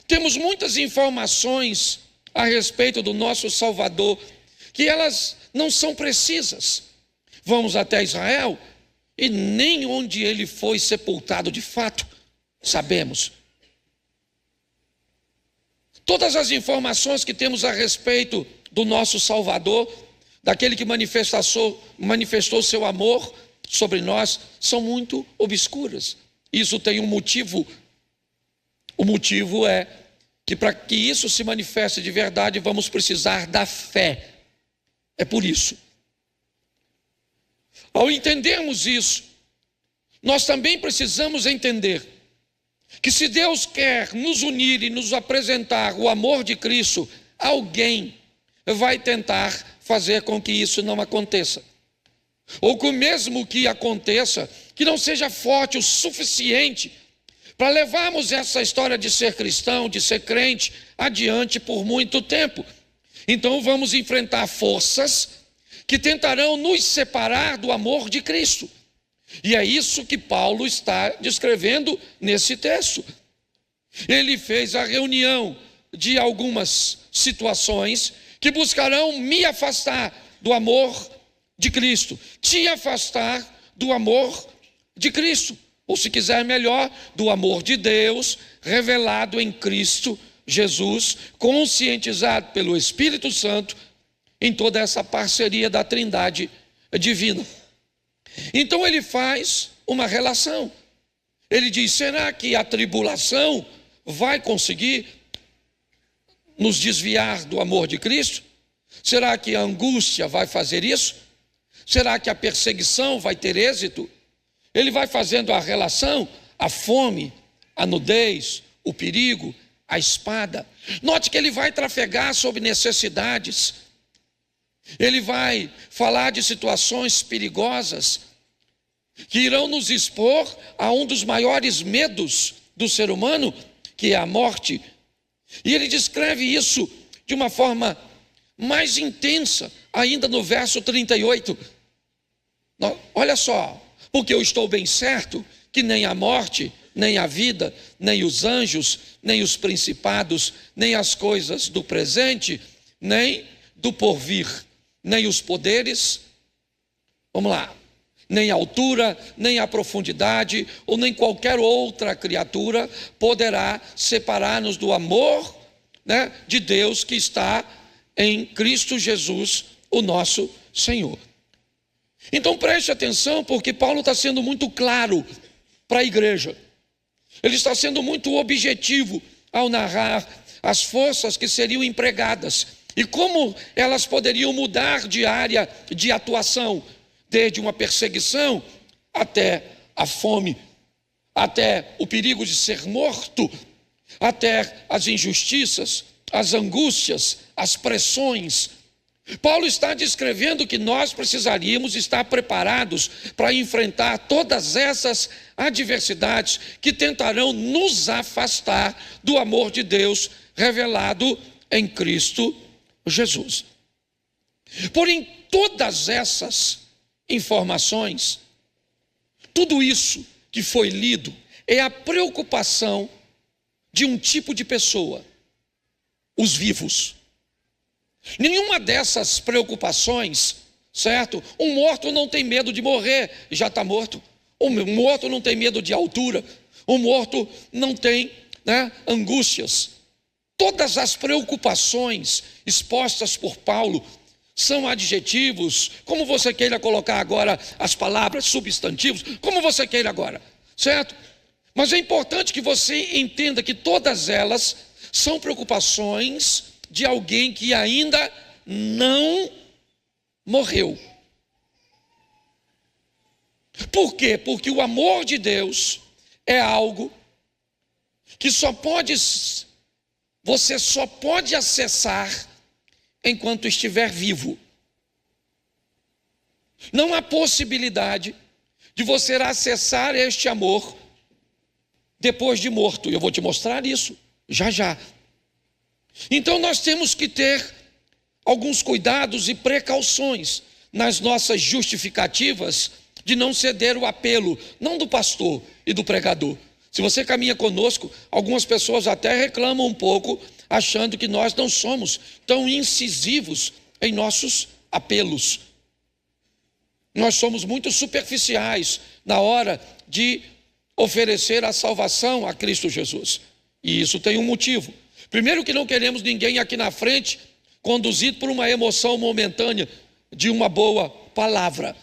Temos muitas informações a respeito do nosso Salvador, que elas não são precisas. Vamos até Israel e nem onde ele foi sepultado de fato sabemos. Todas as informações que temos a respeito do nosso Salvador, daquele que manifestou seu amor sobre nós, são muito obscuras. Isso tem um motivo. O motivo é que para que isso se manifeste de verdade, vamos precisar da fé. É por isso. Ao entendermos isso, nós também precisamos entender que se Deus quer nos unir e nos apresentar o amor de Cristo, alguém vai tentar fazer com que isso não aconteça. Ou que mesmo que aconteça, que não seja forte o suficiente para levarmos essa história de ser cristão, de ser crente, adiante por muito tempo. Então vamos enfrentar forças que tentarão nos separar do amor de Cristo. E é isso que Paulo está descrevendo nesse texto. Ele fez a reunião de algumas situações que buscarão me afastar do amor de Cristo, te afastar do amor de Cristo, ou se quiser melhor, do amor de Deus revelado em Cristo Jesus, conscientizado pelo Espírito Santo em toda essa parceria da Trindade divina. Então ele faz uma relação. Ele diz: será que a tribulação vai conseguir nos desviar do amor de Cristo? Será que a angústia vai fazer isso? Será que a perseguição vai ter êxito? Ele vai fazendo a relação, a fome, a nudez, o perigo, a espada. Note que ele vai trafegar sobre necessidades. Ele vai falar de situações perigosas que irão nos expor a um dos maiores medos do ser humano, que é a morte. E ele descreve isso de uma forma mais intensa, ainda no verso 38. Olha só: porque eu estou bem certo que nem a morte, nem a vida, nem os anjos, nem os principados, nem as coisas do presente, nem do porvir, nem os poderes, vamos lá, nem a altura, nem a profundidade, ou nem qualquer outra criatura poderá separar-nos do amor, de Deus que está em Cristo Jesus, o nosso Senhor. Então preste atenção, porque Paulo está sendo muito claro para a igreja. Ele está sendo muito objetivo ao narrar as forças que seriam empregadas e como elas poderiam mudar de área de atuação, desde uma perseguição até a fome, até o perigo de ser morto, até as injustiças, as angústias, as pressões. Paulo está descrevendo que nós precisaríamos estar preparados para enfrentar todas essas adversidades que tentarão nos afastar do amor de Deus revelado em Cristo Jesus. Porém, todas essas informações, tudo isso que foi lido, é a preocupação de um tipo de pessoa: os vivos. Nenhuma dessas preocupações, certo? Um morto não tem medo de morrer, já está morto. Um morto não tem medo de altura. Um morto não tem angústias. Todas as preocupações expostas por Paulo são adjetivos, como você queira colocar agora as palavras, substantivos, como você queira agora, certo? Mas é importante que você entenda que todas elas são preocupações de alguém que ainda não morreu. Por quê? Porque o amor de Deus é algo que você só pode acessar enquanto estiver vivo. Não há possibilidade de você acessar este amor depois de morto. Eu vou te mostrar isso já já. Então nós temos que ter alguns cuidados e precauções nas nossas justificativas de não ceder o apelo, não do pastor e do pregador. Se você caminha conosco, algumas pessoas até reclamam um pouco, achando que nós não somos tão incisivos em nossos apelos. Nós somos muito superficiais na hora de oferecer a salvação a Cristo Jesus. E isso tem um motivo. Primeiro, que não queremos ninguém aqui na frente conduzido por uma emoção momentânea de uma boa palavra.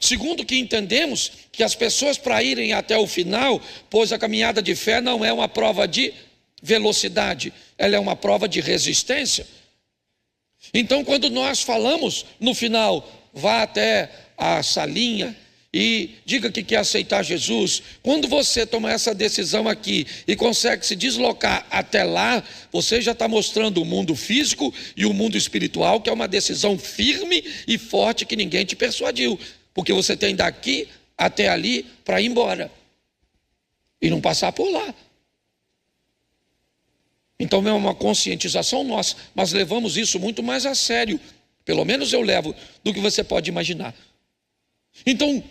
Segundo, que entendemos que as pessoas, para irem até o final, pois a caminhada de fé não é uma prova de velocidade, ela é uma prova de resistência. Então, quando nós falamos no final, vá até a salinha e diga que quer aceitar Jesus, quando você toma essa decisão aqui e consegue se deslocar até lá, você já está mostrando o mundo físico e o mundo espiritual que é uma decisão firme e forte que ninguém te persuadiu, porque você tem daqui até ali para ir embora e não passar por lá. Então é uma conscientização nossa, mas levamos isso muito mais a sério, pelo menos eu levo, do que você pode imaginar. Então,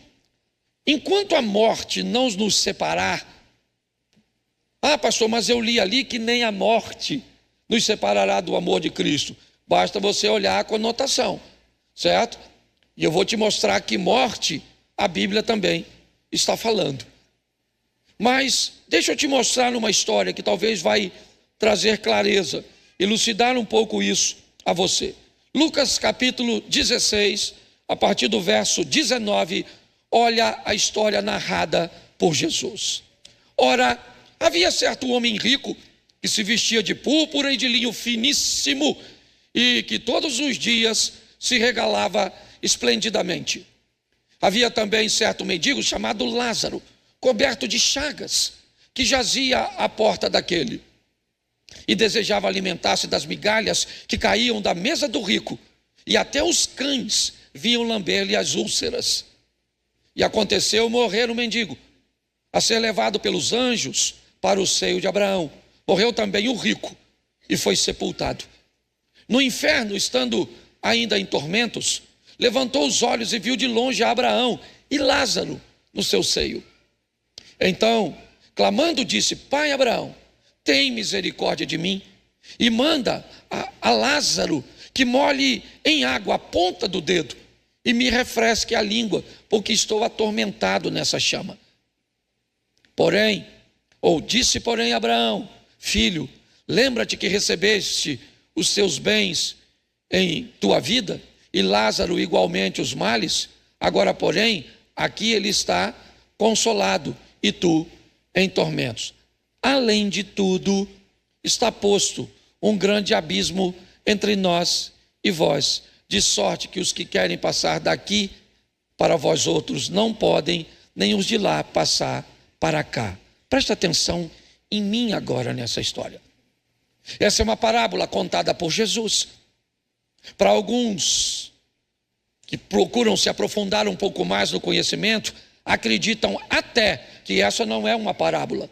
enquanto a morte não nos separar, pastor, mas eu li ali que nem a morte nos separará do amor de Cristo. Basta você olhar a conotação, certo? E eu vou te mostrar que morte, a Bíblia também está falando. Mas deixa eu te mostrar uma história que talvez vai trazer clareza, elucidar um pouco isso a você. Lucas capítulo 16, a partir do verso 19, olha a história narrada por Jesus. Ora, havia certo homem rico que se vestia de púrpura e de linho finíssimo e que todos os dias se regalava esplendidamente. Havia também certo mendigo chamado Lázaro, coberto de chagas, que jazia à porta daquele e desejava alimentar-se das migalhas que caíam da mesa do rico, e até os cães vinham lamber-lhe as úlceras. E aconteceu morrer o mendigo, a ser levado pelos anjos para o seio de Abraão. Morreu também o rico e foi sepultado. No inferno, estando ainda em tormentos, levantou os olhos e viu de longe a Abraão e Lázaro no seu seio. Então, clamando, disse: Pai Abraão, tem misericórdia de mim e manda a Lázaro que molhe em água a ponta do dedo e me refresque a língua, porque estou atormentado nessa chama. Disse Abraão: Filho, lembra-te que recebeste os teus bens em tua vida e Lázaro igualmente os males. Agora, porém, aqui ele está consolado e tu em tormentos. Além de tudo, está posto um grande abismo entre nós e vós, de sorte que os que querem passar daqui para vós outros não podem, nem os de lá passar para cá. Presta atenção em mim agora nessa história. Essa é uma parábola contada por Jesus. Para alguns que procuram se aprofundar um pouco mais no conhecimento, acreditam até que essa não é uma parábola,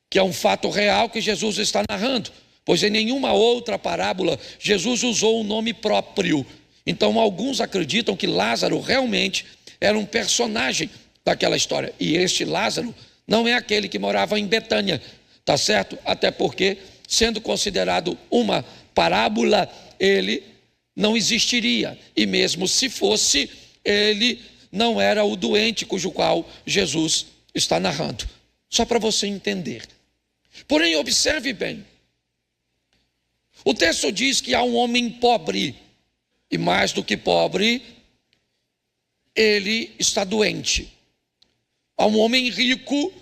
que é um fato real que Jesus está narrando, pois em nenhuma outra parábola Jesus usou um nome próprio. Então alguns acreditam que Lázaro realmente era um personagem daquela história, e este Lázaro não é aquele que morava em Betânia, tá certo? Até porque, sendo considerado uma parábola, ele não existiria, e mesmo se fosse, ele não era o doente cujo qual Jesus está narrando. Só para você entender. Porém, observe bem. O texto diz que há um homem pobre, e mais do que pobre, ele está doente. Há um homem rico,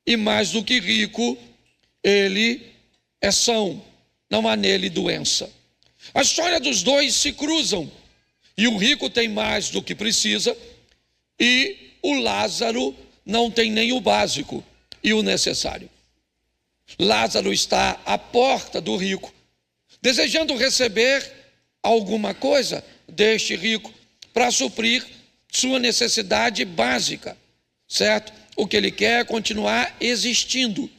e mais do que rico, ele é são, não há nele doença. A história dos dois se cruzam, e o rico tem mais do que precisa, e o Lázaro não tem nem o básico e o necessário. Lázaro está à porta do rico, desejando receber alguma coisa deste rico para suprir sua necessidade básica, certo? O que ele quer é continuar existindo.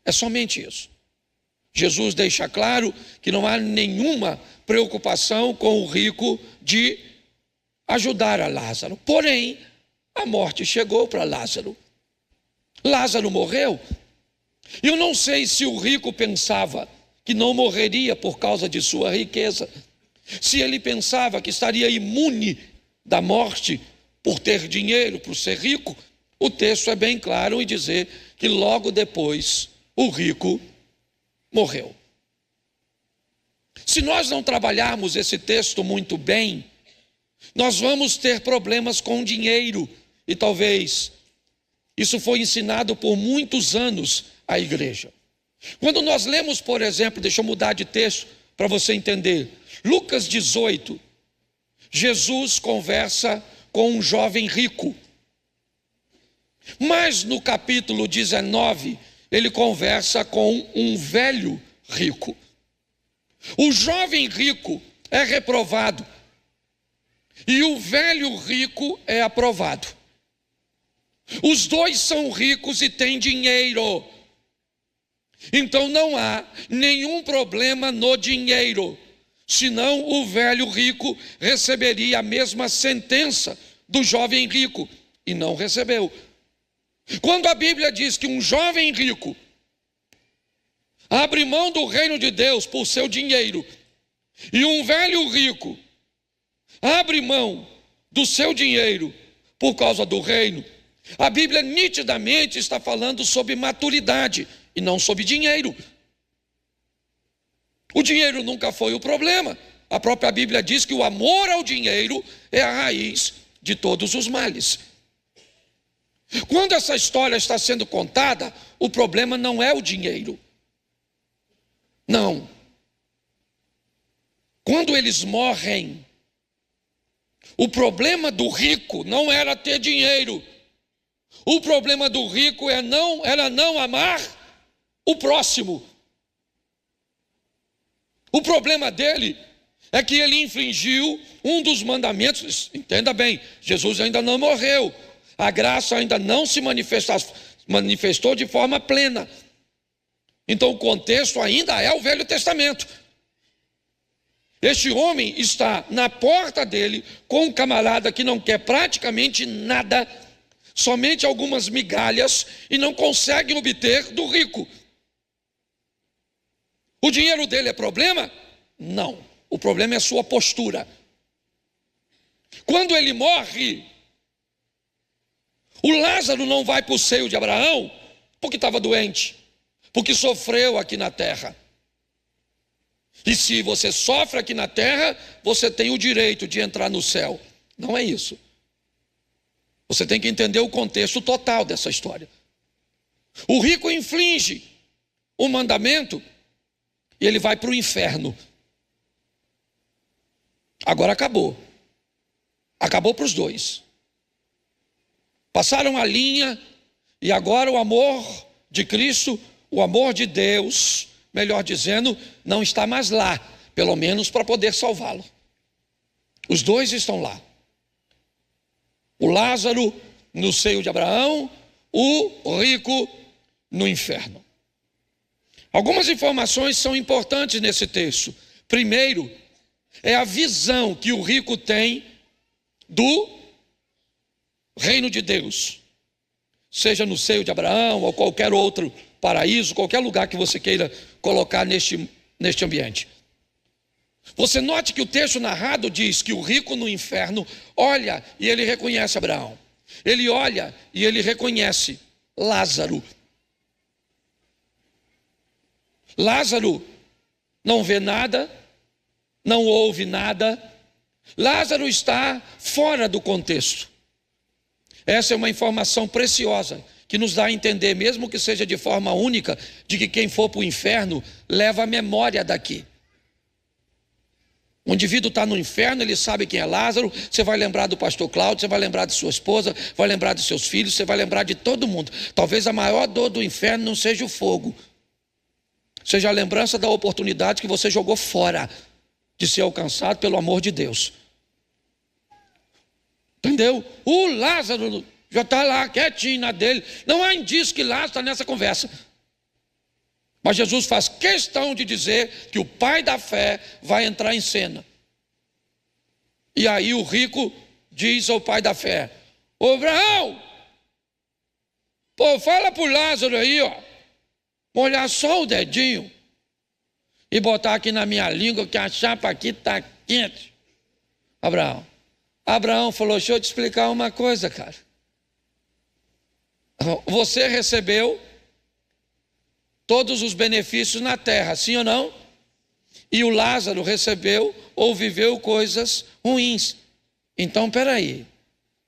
É somente isso. Jesus deixa claro que não há nenhuma preocupação com o rico de ajudar a Lázaro. Porém, a morte chegou para Lázaro. Lázaro morreu. Eu não sei se o rico pensava que não morreria por causa de sua riqueza, se ele pensava que estaria imune da morte por ter dinheiro, por ser rico. O texto é bem claro em dizer que logo depois o rico morreu. Se nós não trabalharmos esse texto muito bem, nós vamos ter problemas com dinheiro, e talvez isso foi ensinado por muitos anos à igreja. Quando nós lemos, por exemplo, deixa eu mudar de texto para você entender, Lucas 18, Jesus conversa com um jovem rico. Mas no capítulo 19, ele conversa com um velho rico. O jovem rico é reprovado e o velho rico é aprovado. Os dois são ricos e têm dinheiro. Então não há nenhum problema no dinheiro, senão o velho rico receberia a mesma sentença do jovem rico, e não recebeu. Quando a Bíblia diz que um jovem rico abre mão do reino de Deus por seu dinheiro, e um velho rico abre mão do seu dinheiro por causa do reino, a Bíblia nitidamente está falando sobre maturidade e não sobre dinheiro. O dinheiro nunca foi o problema. A própria Bíblia diz que o amor ao dinheiro é a raiz de todos os males. Quando essa história está sendo contada, o problema não é o dinheiro. Não. Quando eles morrem, o problema do rico não era ter dinheiro. O problema do rico era não amar o próximo. O problema dele é que ele infringiu um dos mandamentos. Entenda bem, Jesus ainda não morreu. A graça ainda não se manifestou de forma plena. Então o contexto ainda é o Velho Testamento. Este homem está na porta dele com um camarada que não quer praticamente nada, somente algumas migalhas, e não consegue obter do rico. O dinheiro dele é problema? Não. O problema é a sua postura. Quando ele morre, o Lázaro não vai para o seio de Abraão porque estava doente, porque sofreu aqui na terra. E se você sofre aqui na terra, você tem o direito de entrar no céu. Não é isso. Você tem que entender o contexto total dessa história. O rico infringe o mandamento e ele vai para o inferno. Agora acabou. Acabou para os dois. Passaram a linha e agora o amor de Cristo, o amor de Deus, melhor dizendo, não está mais lá, pelo menos para poder salvá-lo. Os dois estão lá. O Lázaro no seio de Abraão, o rico no inferno. Algumas informações são importantes nesse texto. Primeiro, é a visão que o rico tem do reino de Deus. Seja no seio de Abraão ou qualquer outro paraíso, qualquer lugar que você queira colocar neste ambiente. Você note que o texto narrado diz que o rico no inferno olha e ele reconhece Abraão. Ele olha e ele reconhece Lázaro. Lázaro não vê nada, não ouve nada. Lázaro está fora do contexto. Essa é uma informação preciosa que nos dá a entender, mesmo que seja de forma única, de que quem for para o inferno leva a memória daqui. O indivíduo está no inferno, ele sabe quem é Lázaro. Você vai lembrar do pastor Cláudio, você vai lembrar de sua esposa, vai lembrar dos seus filhos, você vai lembrar de todo mundo. Talvez a maior dor do inferno não seja o fogo, seja a lembrança da oportunidade que você jogou fora de ser alcançado pelo amor de Deus. Entendeu? O Lázaro já está lá quietinho na dele. Não há indício que Lázaro está nessa conversa. Mas Jesus faz questão de dizer que o pai da fé vai entrar em cena. E aí o rico diz ao pai da fé: ô Abraão, pô, fala para o Lázaro aí, ó, molhar só o dedinho e botar aqui na minha língua que a chapa aqui está quente. Abraão falou: deixa eu te explicar uma coisa, cara. Você recebeu todos os benefícios na terra, sim ou não? E o Lázaro recebeu ou viveu coisas ruins. Então, peraí,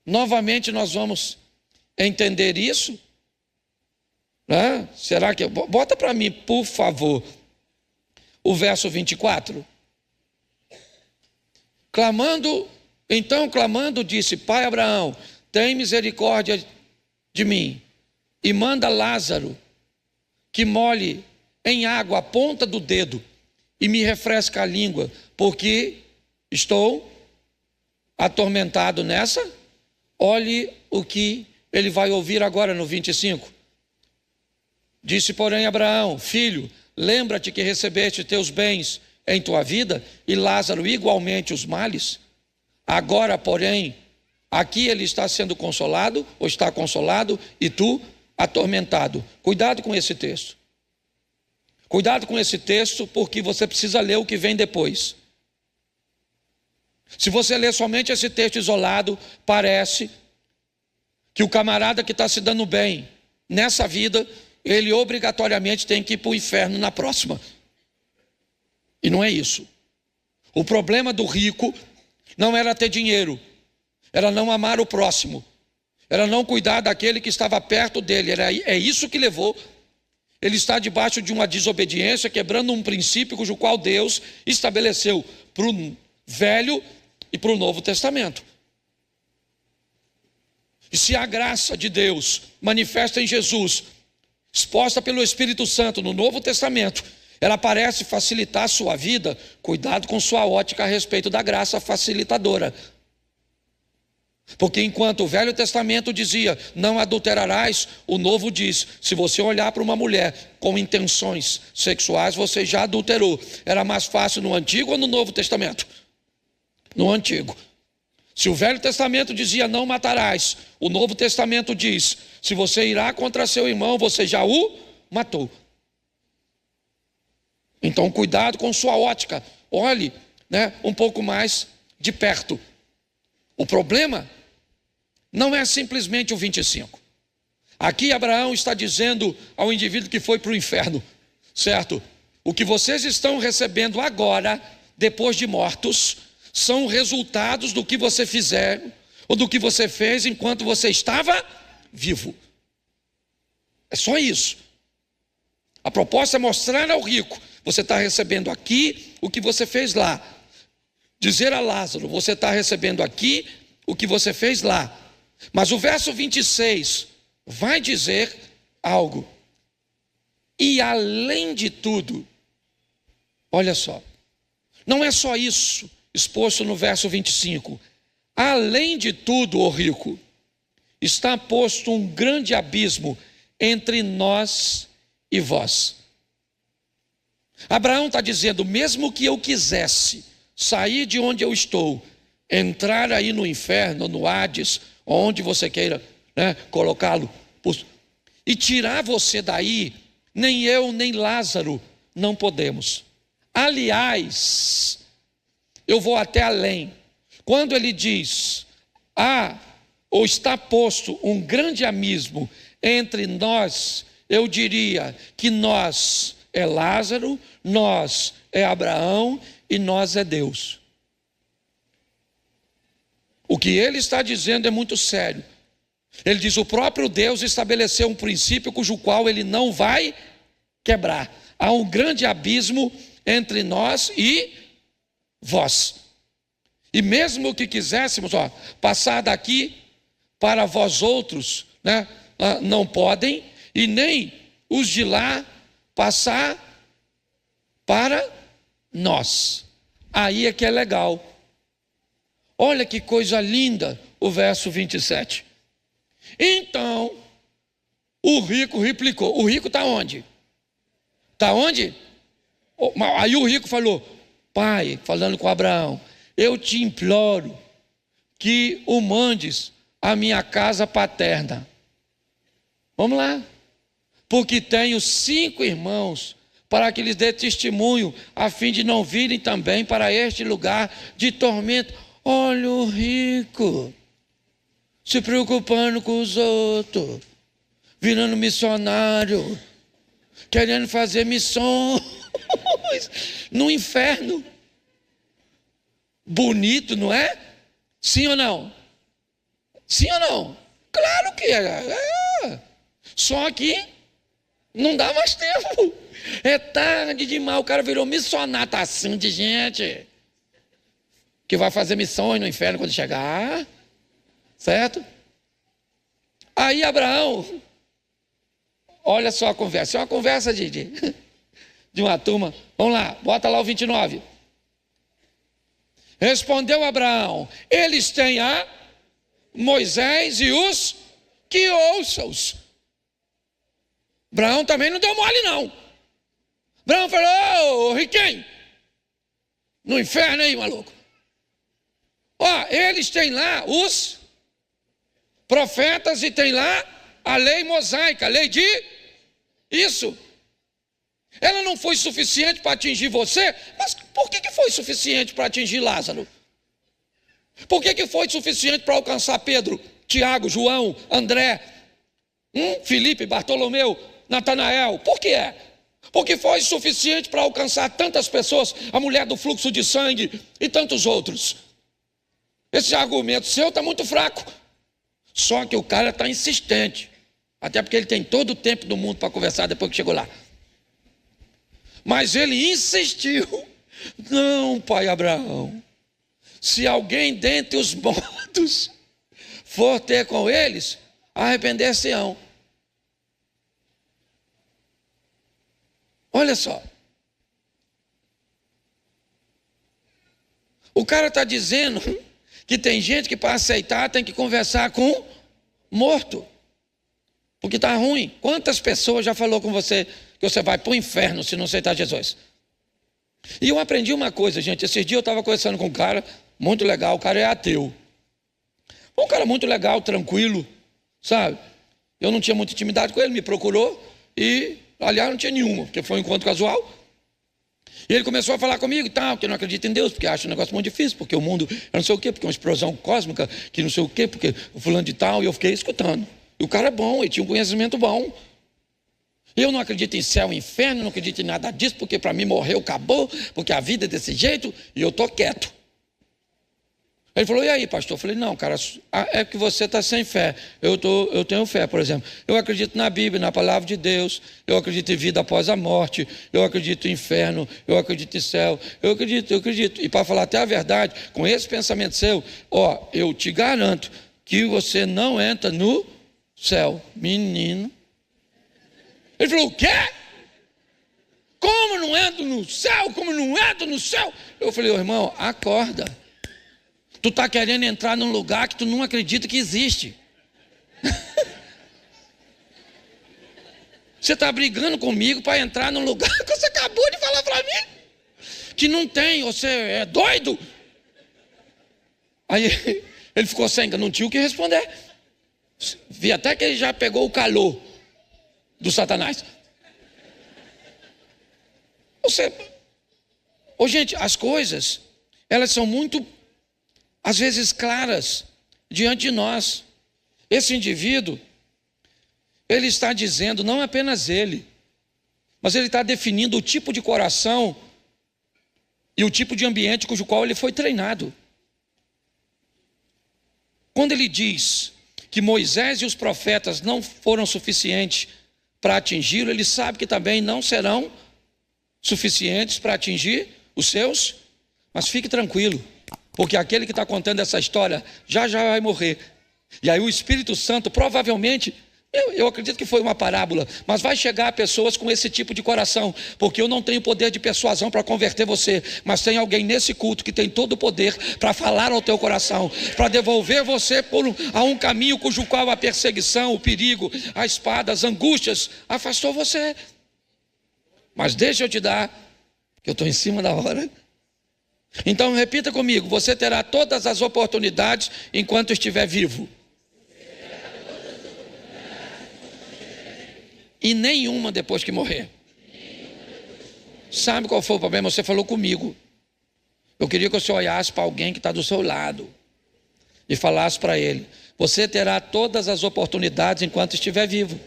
novamente nós vamos entender isso? Né? Será que... Bota para mim, por favor, o verso 24. Clamando, disse: Pai Abraão, tem misericórdia de mim e manda Lázaro que molhe em água a ponta do dedo e me refresca a língua, porque estou atormentado nessa. Olhe o que ele vai ouvir agora no 25. Disse, porém, Abraão: filho, lembra-te que recebeste teus bens em tua vida, e Lázaro igualmente os males. Agora, porém, aqui ele está sendo consolado, ou está consolado, e tu atormentado. Cuidado com esse texto. Cuidado com esse texto, porque você precisa ler o que vem depois. Se você ler somente esse texto isolado, parece que o camarada que está se dando bem nessa vida, ele obrigatoriamente tem que ir para o inferno na próxima. E não é isso. O problema do rico não era ter dinheiro, era não amar o próximo, era não cuidar daquele que estava perto dele. É isso que levou ele estar debaixo de uma desobediência, quebrando um princípio cujo qual Deus estabeleceu para o Velho e para o Novo Testamento. E se a graça de Deus manifesta em Jesus, exposta pelo Espírito Santo no Novo Testamento, ela parece facilitar a sua vida, cuidado com sua ótica a respeito da graça facilitadora. Porque enquanto o Velho Testamento dizia, não adulterarás, o Novo diz, se você olhar para uma mulher com intenções sexuais, você já adulterou. Era mais fácil no Antigo ou no Novo Testamento? No Antigo. Se o Velho Testamento dizia, não matarás, o Novo Testamento diz, se você irá contra seu irmão, você já o matou. Então, cuidado com sua ótica. Olhe, um pouco mais de perto. O problema não é simplesmente o 25. Aqui Abraão está dizendo ao indivíduo que foi para o inferno, certo? O que vocês estão recebendo agora, depois de mortos, são resultados do que você fizer, ou do que você fez enquanto você estava vivo. É só isso. A proposta é mostrar ao rico, você está recebendo aqui o que você fez lá. Dizer a Lázaro, você está recebendo aqui o que você fez lá. Mas o verso 26 vai dizer algo. E além de tudo, olha só, não é só isso exposto no verso 25. Além de tudo, ó rico, está posto um grande abismo entre nós e vós. Abraão está dizendo, mesmo que eu quisesse sair de onde eu estou, entrar aí no inferno, no Hades, onde você queira colocá-lo, e tirar você daí, nem eu nem Lázaro não podemos. Aliás, eu vou até além. Quando ele diz, ou está posto um grande abismo entre nós, eu diria que nós é Lázaro, nós é Abraão e nós é Deus. O que ele está dizendo é muito sério. Ele diz, o próprio Deus estabeleceu um princípio cujo qual ele não vai quebrar. Há um grande abismo entre nós e vós. E mesmo que quiséssemos passar daqui para vós outros, não podem, e nem os de lá passar para nós. Aí é que é legal. Olha que coisa linda o verso 27. Então, o rico replicou. O rico está onde? Está onde? Aí o rico falou, pai, falando com Abraão, eu te imploro que o mandes à minha casa paterna. Vamos lá. Porque tenho 5 irmãos, para que lhes dê testemunho, a fim de não virem também para este lugar de tormento. Olha o rico, se preocupando com os outros, virando missionário, querendo fazer missões no inferno. Bonito, não é? Sim ou não? Sim ou não? Claro que é. Só que não dá mais tempo. É tarde demais, o cara virou missionário, tá assim de gente que vai fazer missões no inferno quando chegar, certo? Aí Abraão, olha só a conversa, é uma conversa de uma turma. Vamos lá, bota lá o 29. Respondeu Abraão, eles têm a Moisés e os que ouçam-os. Abraão também não deu mole, não. Abraão falou: ô, riquinho, no inferno aí, maluco. Ó, eles têm lá os profetas e tem lá a lei mosaica, a lei de isso. Ela não foi suficiente para atingir você, mas por que foi suficiente para atingir Lázaro? Por que foi suficiente para alcançar Pedro, Tiago, João, André, Felipe, Bartolomeu, Natanael? Por que é? Porque foi suficiente para alcançar tantas pessoas, a mulher do fluxo de sangue e tantos outros. Esse argumento seu está muito fraco. Só que o cara está insistente. Até porque ele tem todo o tempo do mundo para conversar depois que chegou lá. Mas ele insistiu. Não, pai Abraão. Se alguém dentre os mortos for ter com eles, arrepender-se-ão. Olha só. O cara está dizendo que tem gente que para aceitar tem que conversar com morto. Porque está ruim. Quantas pessoas já falou com você que você vai para o inferno se não aceitar Jesus? E eu aprendi uma coisa, gente. Esses dias eu estava conversando com um cara muito legal. O cara é ateu. Um cara muito legal, tranquilo, sabe? Eu não tinha muita intimidade com ele, me procurou e, aliás, não tinha nenhuma, porque foi um encontro casual. E ele começou a falar comigo e tal, que não acredita em Deus, porque acha um negócio muito difícil, porque o mundo é não sei o quê, porque é uma explosão cósmica, que não sei o quê, porque o fulano de tal, e eu fiquei escutando. E o cara é bom, ele tinha um conhecimento bom. Eu não acredito em céu e inferno, não acredito em nada disso, porque para mim morreu, acabou, porque a vida é desse jeito, e eu estou quieto. Ele falou: e aí, pastor? Eu falei: não, cara, é que você está sem fé. Eu tenho fé, por exemplo. Eu acredito na Bíblia, na palavra de Deus. Eu acredito em vida após a morte. Eu acredito em inferno. Eu acredito em céu. Eu acredito. E para falar até a verdade, com esse pensamento seu, ó, eu te garanto que você não entra no céu. Menino. Ele falou: o quê? Como não entro no céu? Como não entro no céu? Eu falei: ô, irmão, acorda. Tu está querendo entrar num lugar que tu não acredita que existe. Você está brigando comigo para entrar num lugar que você acabou de falar para mim que não tem. Você é doido? Aí ele ficou sem, não tinha o que responder. Vi até que ele já pegou o calor do Satanás. Gente, as coisas, elas são muito, às vezes, claras diante de nós. Esse indivíduo, ele está dizendo, não apenas ele, mas ele está definindo o tipo de coração e o tipo de ambiente cujo qual ele foi treinado. Quando ele diz que Moisés e os profetas não foram suficientes para atingi-lo, ele sabe que também não serão suficientes para atingir os seus, mas fique tranquilo, porque aquele que está contando essa história já vai morrer. E aí o Espírito Santo provavelmente, eu acredito que foi uma parábola, mas vai chegar a pessoas com esse tipo de coração, porque eu não tenho poder de persuasão para converter você, mas tem alguém nesse culto que tem todo o poder para falar ao teu coração, para devolver você a um caminho cujo qual a perseguição, o perigo, a espada, as angústias afastou você. Mas deixa eu te dar, que eu estou em cima da hora. Então repita comigo: você terá todas as oportunidades enquanto estiver vivo. E nenhuma depois que morrer. Sabe qual foi o problema? Você falou comigo. Eu queria que você olhasse para alguém que está do seu lado e falasse para ele: você terá todas as oportunidades enquanto estiver vivo.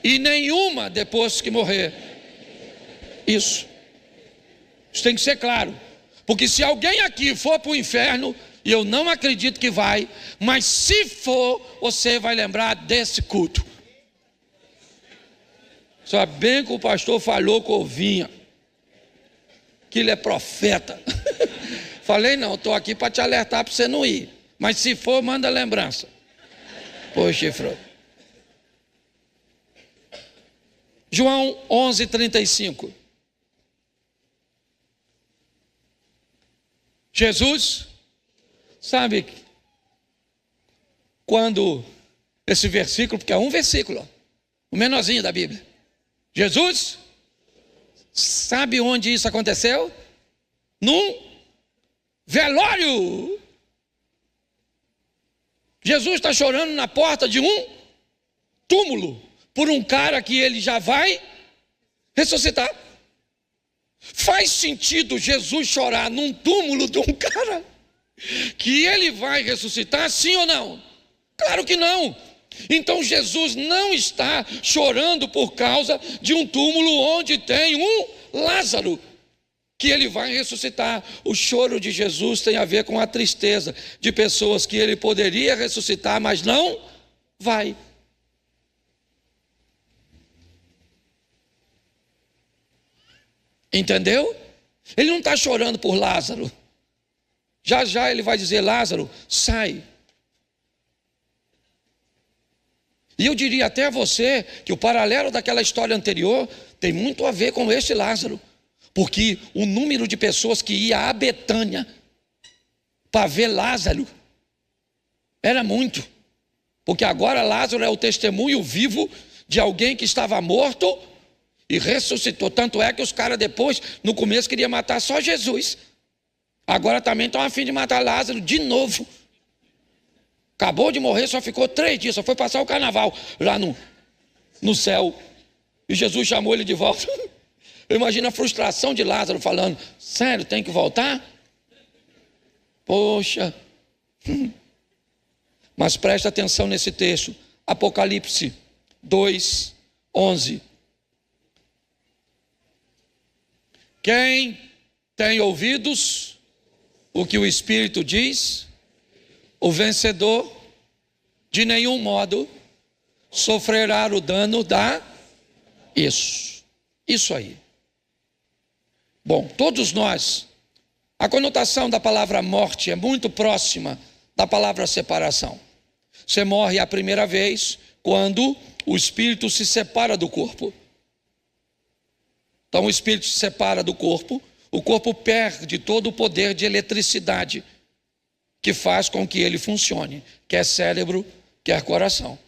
E nenhuma depois que morrer. Isso tem que ser claro. Porque se alguém aqui for para o inferno, e eu não acredito que vai, mas se for, você vai lembrar desse culto. Só bem que o pastor falou que eu vinha, que ele é profeta. Falei: não, estou aqui para te alertar para você não ir. Mas se for, manda lembrança. Poxa, chifre. João 11:35. Jesus, sabe, quando esse versículo, porque é um versículo, o menorzinho da Bíblia. Jesus, sabe onde isso aconteceu? Num velório. Jesus está chorando na porta de um túmulo por um cara que ele já vai ressuscitar. Faz sentido Jesus chorar num túmulo de um cara que ele vai ressuscitar, sim ou não? Claro que não. Então Jesus não está chorando por causa de um túmulo onde tem um Lázaro que ele vai ressuscitar. O choro de Jesus tem a ver com a tristeza de pessoas que ele poderia ressuscitar, mas não vai. Entendeu? Ele não está chorando por Lázaro. Já já ele vai dizer: Lázaro, sai. E eu diria até a você que o paralelo daquela história anterior tem muito a ver com este Lázaro, porque o número de pessoas que ia a Betânia para ver Lázaro era muito, porque agora Lázaro é o testemunho vivo de alguém que estava morto e ressuscitou. Tanto é que os caras depois, no começo, queriam matar só Jesus. Agora também estão a fim de matar Lázaro de novo. Acabou de morrer, só ficou 3 dias, só foi passar o carnaval lá no céu. E Jesus chamou ele de volta. Eu imagino a frustração de Lázaro falando: sério, tem que voltar? Poxa. Mas presta atenção nesse texto. Apocalipse 2:11. Quem tem ouvidos, o que o Espírito diz, o vencedor de nenhum modo sofrerá o dano da isso aí. Bom, todos nós, a conotação da palavra morte é muito próxima da palavra separação. Você morre a primeira vez quando o espírito se separa do corpo. Então o espírito se separa do corpo, o corpo perde todo o poder de eletricidade que faz com que ele funcione, quer cérebro, quer coração.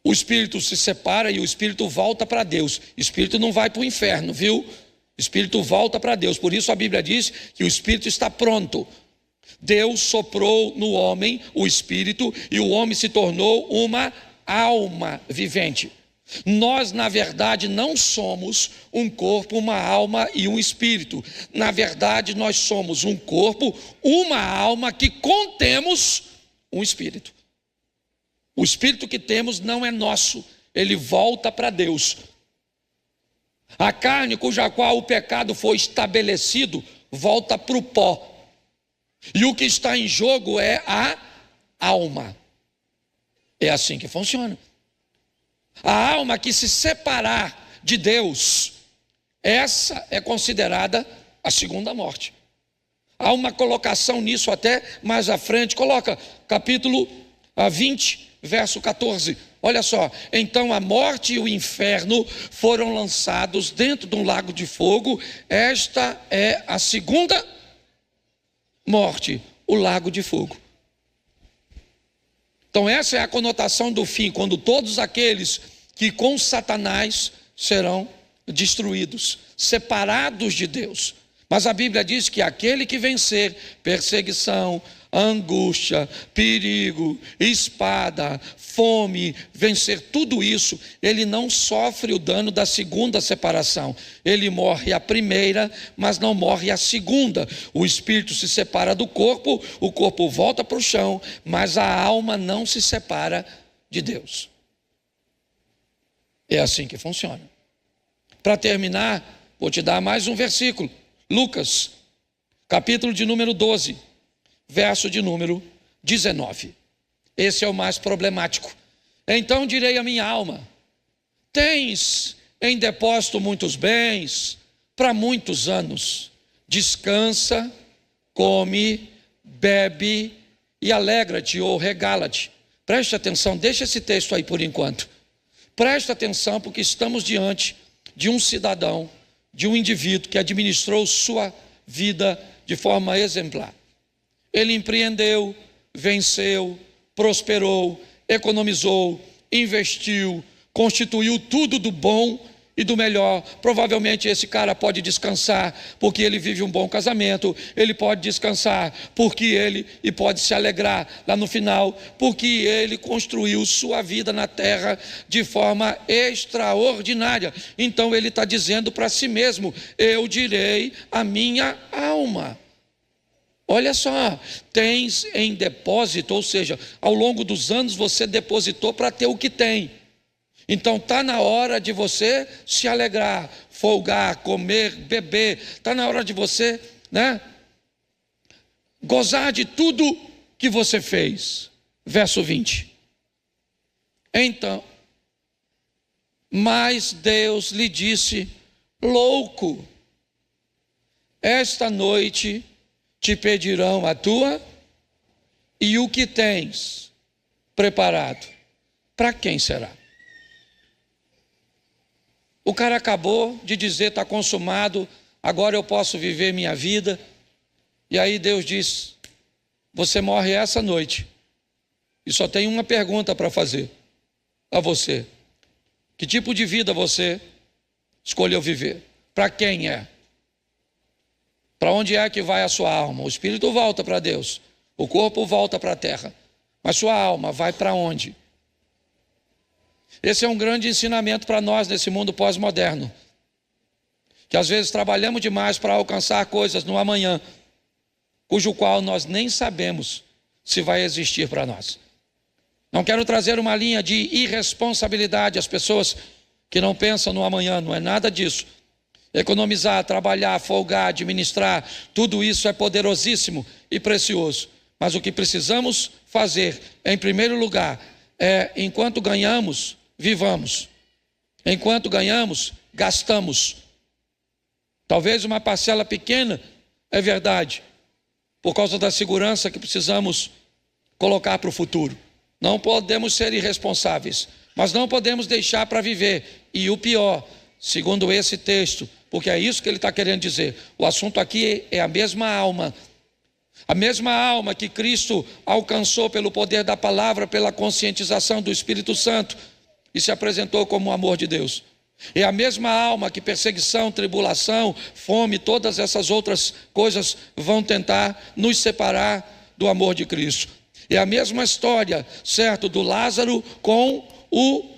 O espírito se separa e o espírito volta para Deus. O espírito não vai para o inferno, viu? O espírito volta para Deus. Por isso a Bíblia diz que o espírito está pronto. Deus soprou no homem o espírito e o homem se tornou uma alma vivente. Nós, na verdade, não somos um corpo, uma alma e um espírito. Na verdade, nós somos um corpo, uma alma que contemos um espírito. O espírito que temos não é nosso, ele volta para Deus. A carne cuja qual o pecado foi estabelecido volta para o pó. E o que está em jogo é a alma. É assim que funciona. A alma que se separar de Deus, essa é considerada a segunda morte. Há uma colocação nisso até mais à frente. Coloca capítulo 20, verso 14. Olha só: então a morte e o inferno foram lançados dentro de um lago de fogo. Esta é a segunda morte, o lago de fogo. Então essa é a conotação do fim, quando todos aqueles que com Satanás serão destruídos, separados de Deus. Mas a Bíblia diz que aquele que vencer perseguição, angústia, perigo, espada, fome, vencer tudo isso, ele não sofre o dano da segunda separação. Ele morre a primeira, mas não morre a segunda. O espírito se separa do corpo, o corpo volta para o chão, mas a alma não se separa de Deus. É assim que funciona. Para terminar, vou te dar mais um versículo. Lucas, capítulo de número 12, verso de número 19. Esse é o mais problemático. Então direi à minha alma: tens em depósito muitos bens para muitos anos. Descansa, come, bebe e alegra-te ou regala-te. Preste atenção, deixa esse texto aí por enquanto. Preste atenção, porque estamos diante de um cidadão, de um indivíduo que administrou sua vida de forma exemplar. Ele empreendeu, venceu, prosperou, economizou, investiu, constituiu tudo do bom e do melhor. Provavelmente esse cara pode descansar porque ele vive um bom casamento, ele pode descansar e pode se alegrar lá no final, porque ele construiu sua vida na terra de forma extraordinária. Então ele está dizendo para si mesmo: eu direi a minha alma. Olha só, tens em depósito, ou seja, ao longo dos anos você depositou para ter o que tem. Então está na hora de você se alegrar, folgar, comer, beber. Está na hora de você, gozar de tudo que você fez. Verso 20. Então, mas Deus lhe disse: louco, esta noite te pedirão a tua e o que tens preparado, para quem será? O cara acabou de dizer: está consumado, agora eu posso viver minha vida. E aí Deus diz: você morre essa noite. E só tem uma pergunta para fazer a você: que tipo de vida você escolheu viver? Para quem é? Para onde é que vai a sua alma? O espírito volta para Deus, o corpo volta para a terra, mas sua alma vai para onde? Esse é um grande ensinamento para nós nesse mundo pós-moderno, que às vezes trabalhamos demais para alcançar coisas no amanhã, cujo qual nós nem sabemos se vai existir para nós. Não quero trazer uma linha de irresponsabilidade às pessoas que não pensam no amanhã, não é nada disso. Economizar, trabalhar, folgar, administrar, tudo isso é poderosíssimo e precioso. Mas o que precisamos fazer, em primeiro lugar, é, enquanto ganhamos, vivamos. Enquanto ganhamos, gastamos. Talvez uma parcela pequena, é verdade, por causa da segurança que precisamos colocar para o futuro. Não podemos ser irresponsáveis, mas não podemos deixar para viver. E o pior, segundo esse texto, porque é isso que ele está querendo dizer, o assunto aqui é a mesma alma. A mesma alma que Cristo alcançou pelo poder da palavra, pela conscientização do Espírito Santo, e se apresentou como o amor de Deus. É a mesma alma que perseguição, tribulação, fome, todas essas outras coisas vão tentar nos separar do amor de Cristo. É a mesma história, certo, do Lázaro com o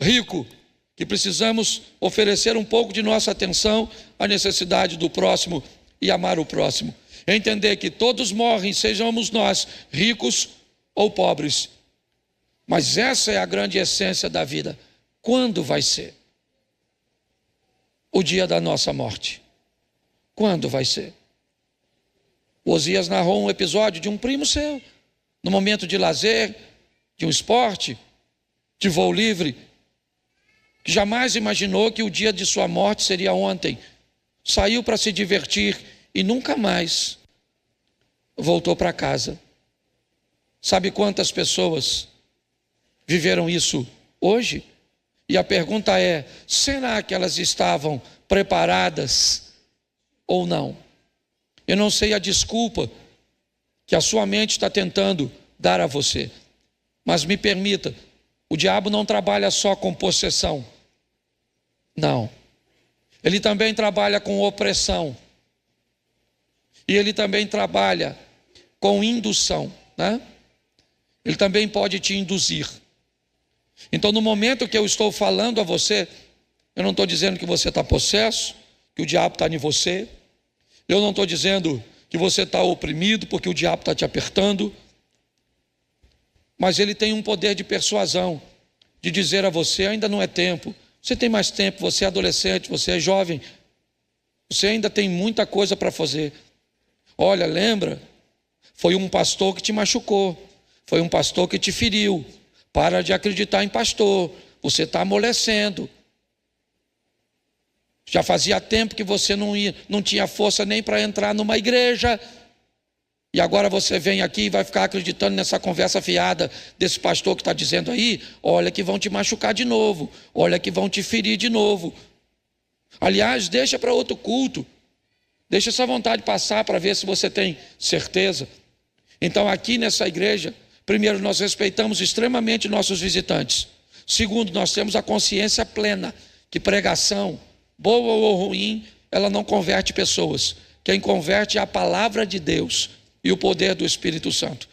rico, que precisamos oferecer um pouco de nossa atenção à necessidade do próximo e amar o próximo. Entender que todos morrem, sejamos nós ricos ou pobres. Mas essa é a grande essência da vida. Quando vai ser o dia da nossa morte? Quando vai ser? O Osias narrou um episódio de um primo seu, no momento de lazer, de um esporte, de voo livre, que jamais imaginou que o dia de sua morte seria ontem. Saiu para se divertir e nunca mais voltou para casa. Sabe quantas pessoas viveram isso hoje? E a pergunta é: será que elas estavam preparadas ou não? Eu não sei a desculpa que a sua mente está tentando dar a você, mas me permita, o diabo não trabalha só com possessão. Não. Ele também trabalha com opressão. E ele também trabalha com indução, Ele também pode te induzir. Então, no momento que eu estou falando a você, eu não estou dizendo que você está possesso, que o diabo está em você. Eu não estou dizendo que você está oprimido porque o diabo está te apertando. Mas ele tem um poder de persuasão, de dizer a você: ainda não é tempo, você tem mais tempo, você é adolescente, você é jovem, você ainda tem muita coisa para fazer. Olha, lembra, foi um pastor que te machucou, foi um pastor que te feriu. Para de acreditar em pastor, você está amolecendo. Já fazia tempo que você não tinha força nem para entrar numa igreja, e agora você vem aqui e vai ficar acreditando nessa conversa fiada desse pastor que está dizendo aí: olha que vão te machucar de novo, olha que vão te ferir de novo. Aliás, deixa para outro culto, deixa essa vontade passar para ver se você tem certeza. Então aqui nessa igreja, Primeiro, nós respeitamos extremamente nossos visitantes. Segundo, nós temos a consciência plena que pregação, boa ou ruim, ela não converte pessoas. Quem converte é a palavra de Deus e o poder do Espírito Santo.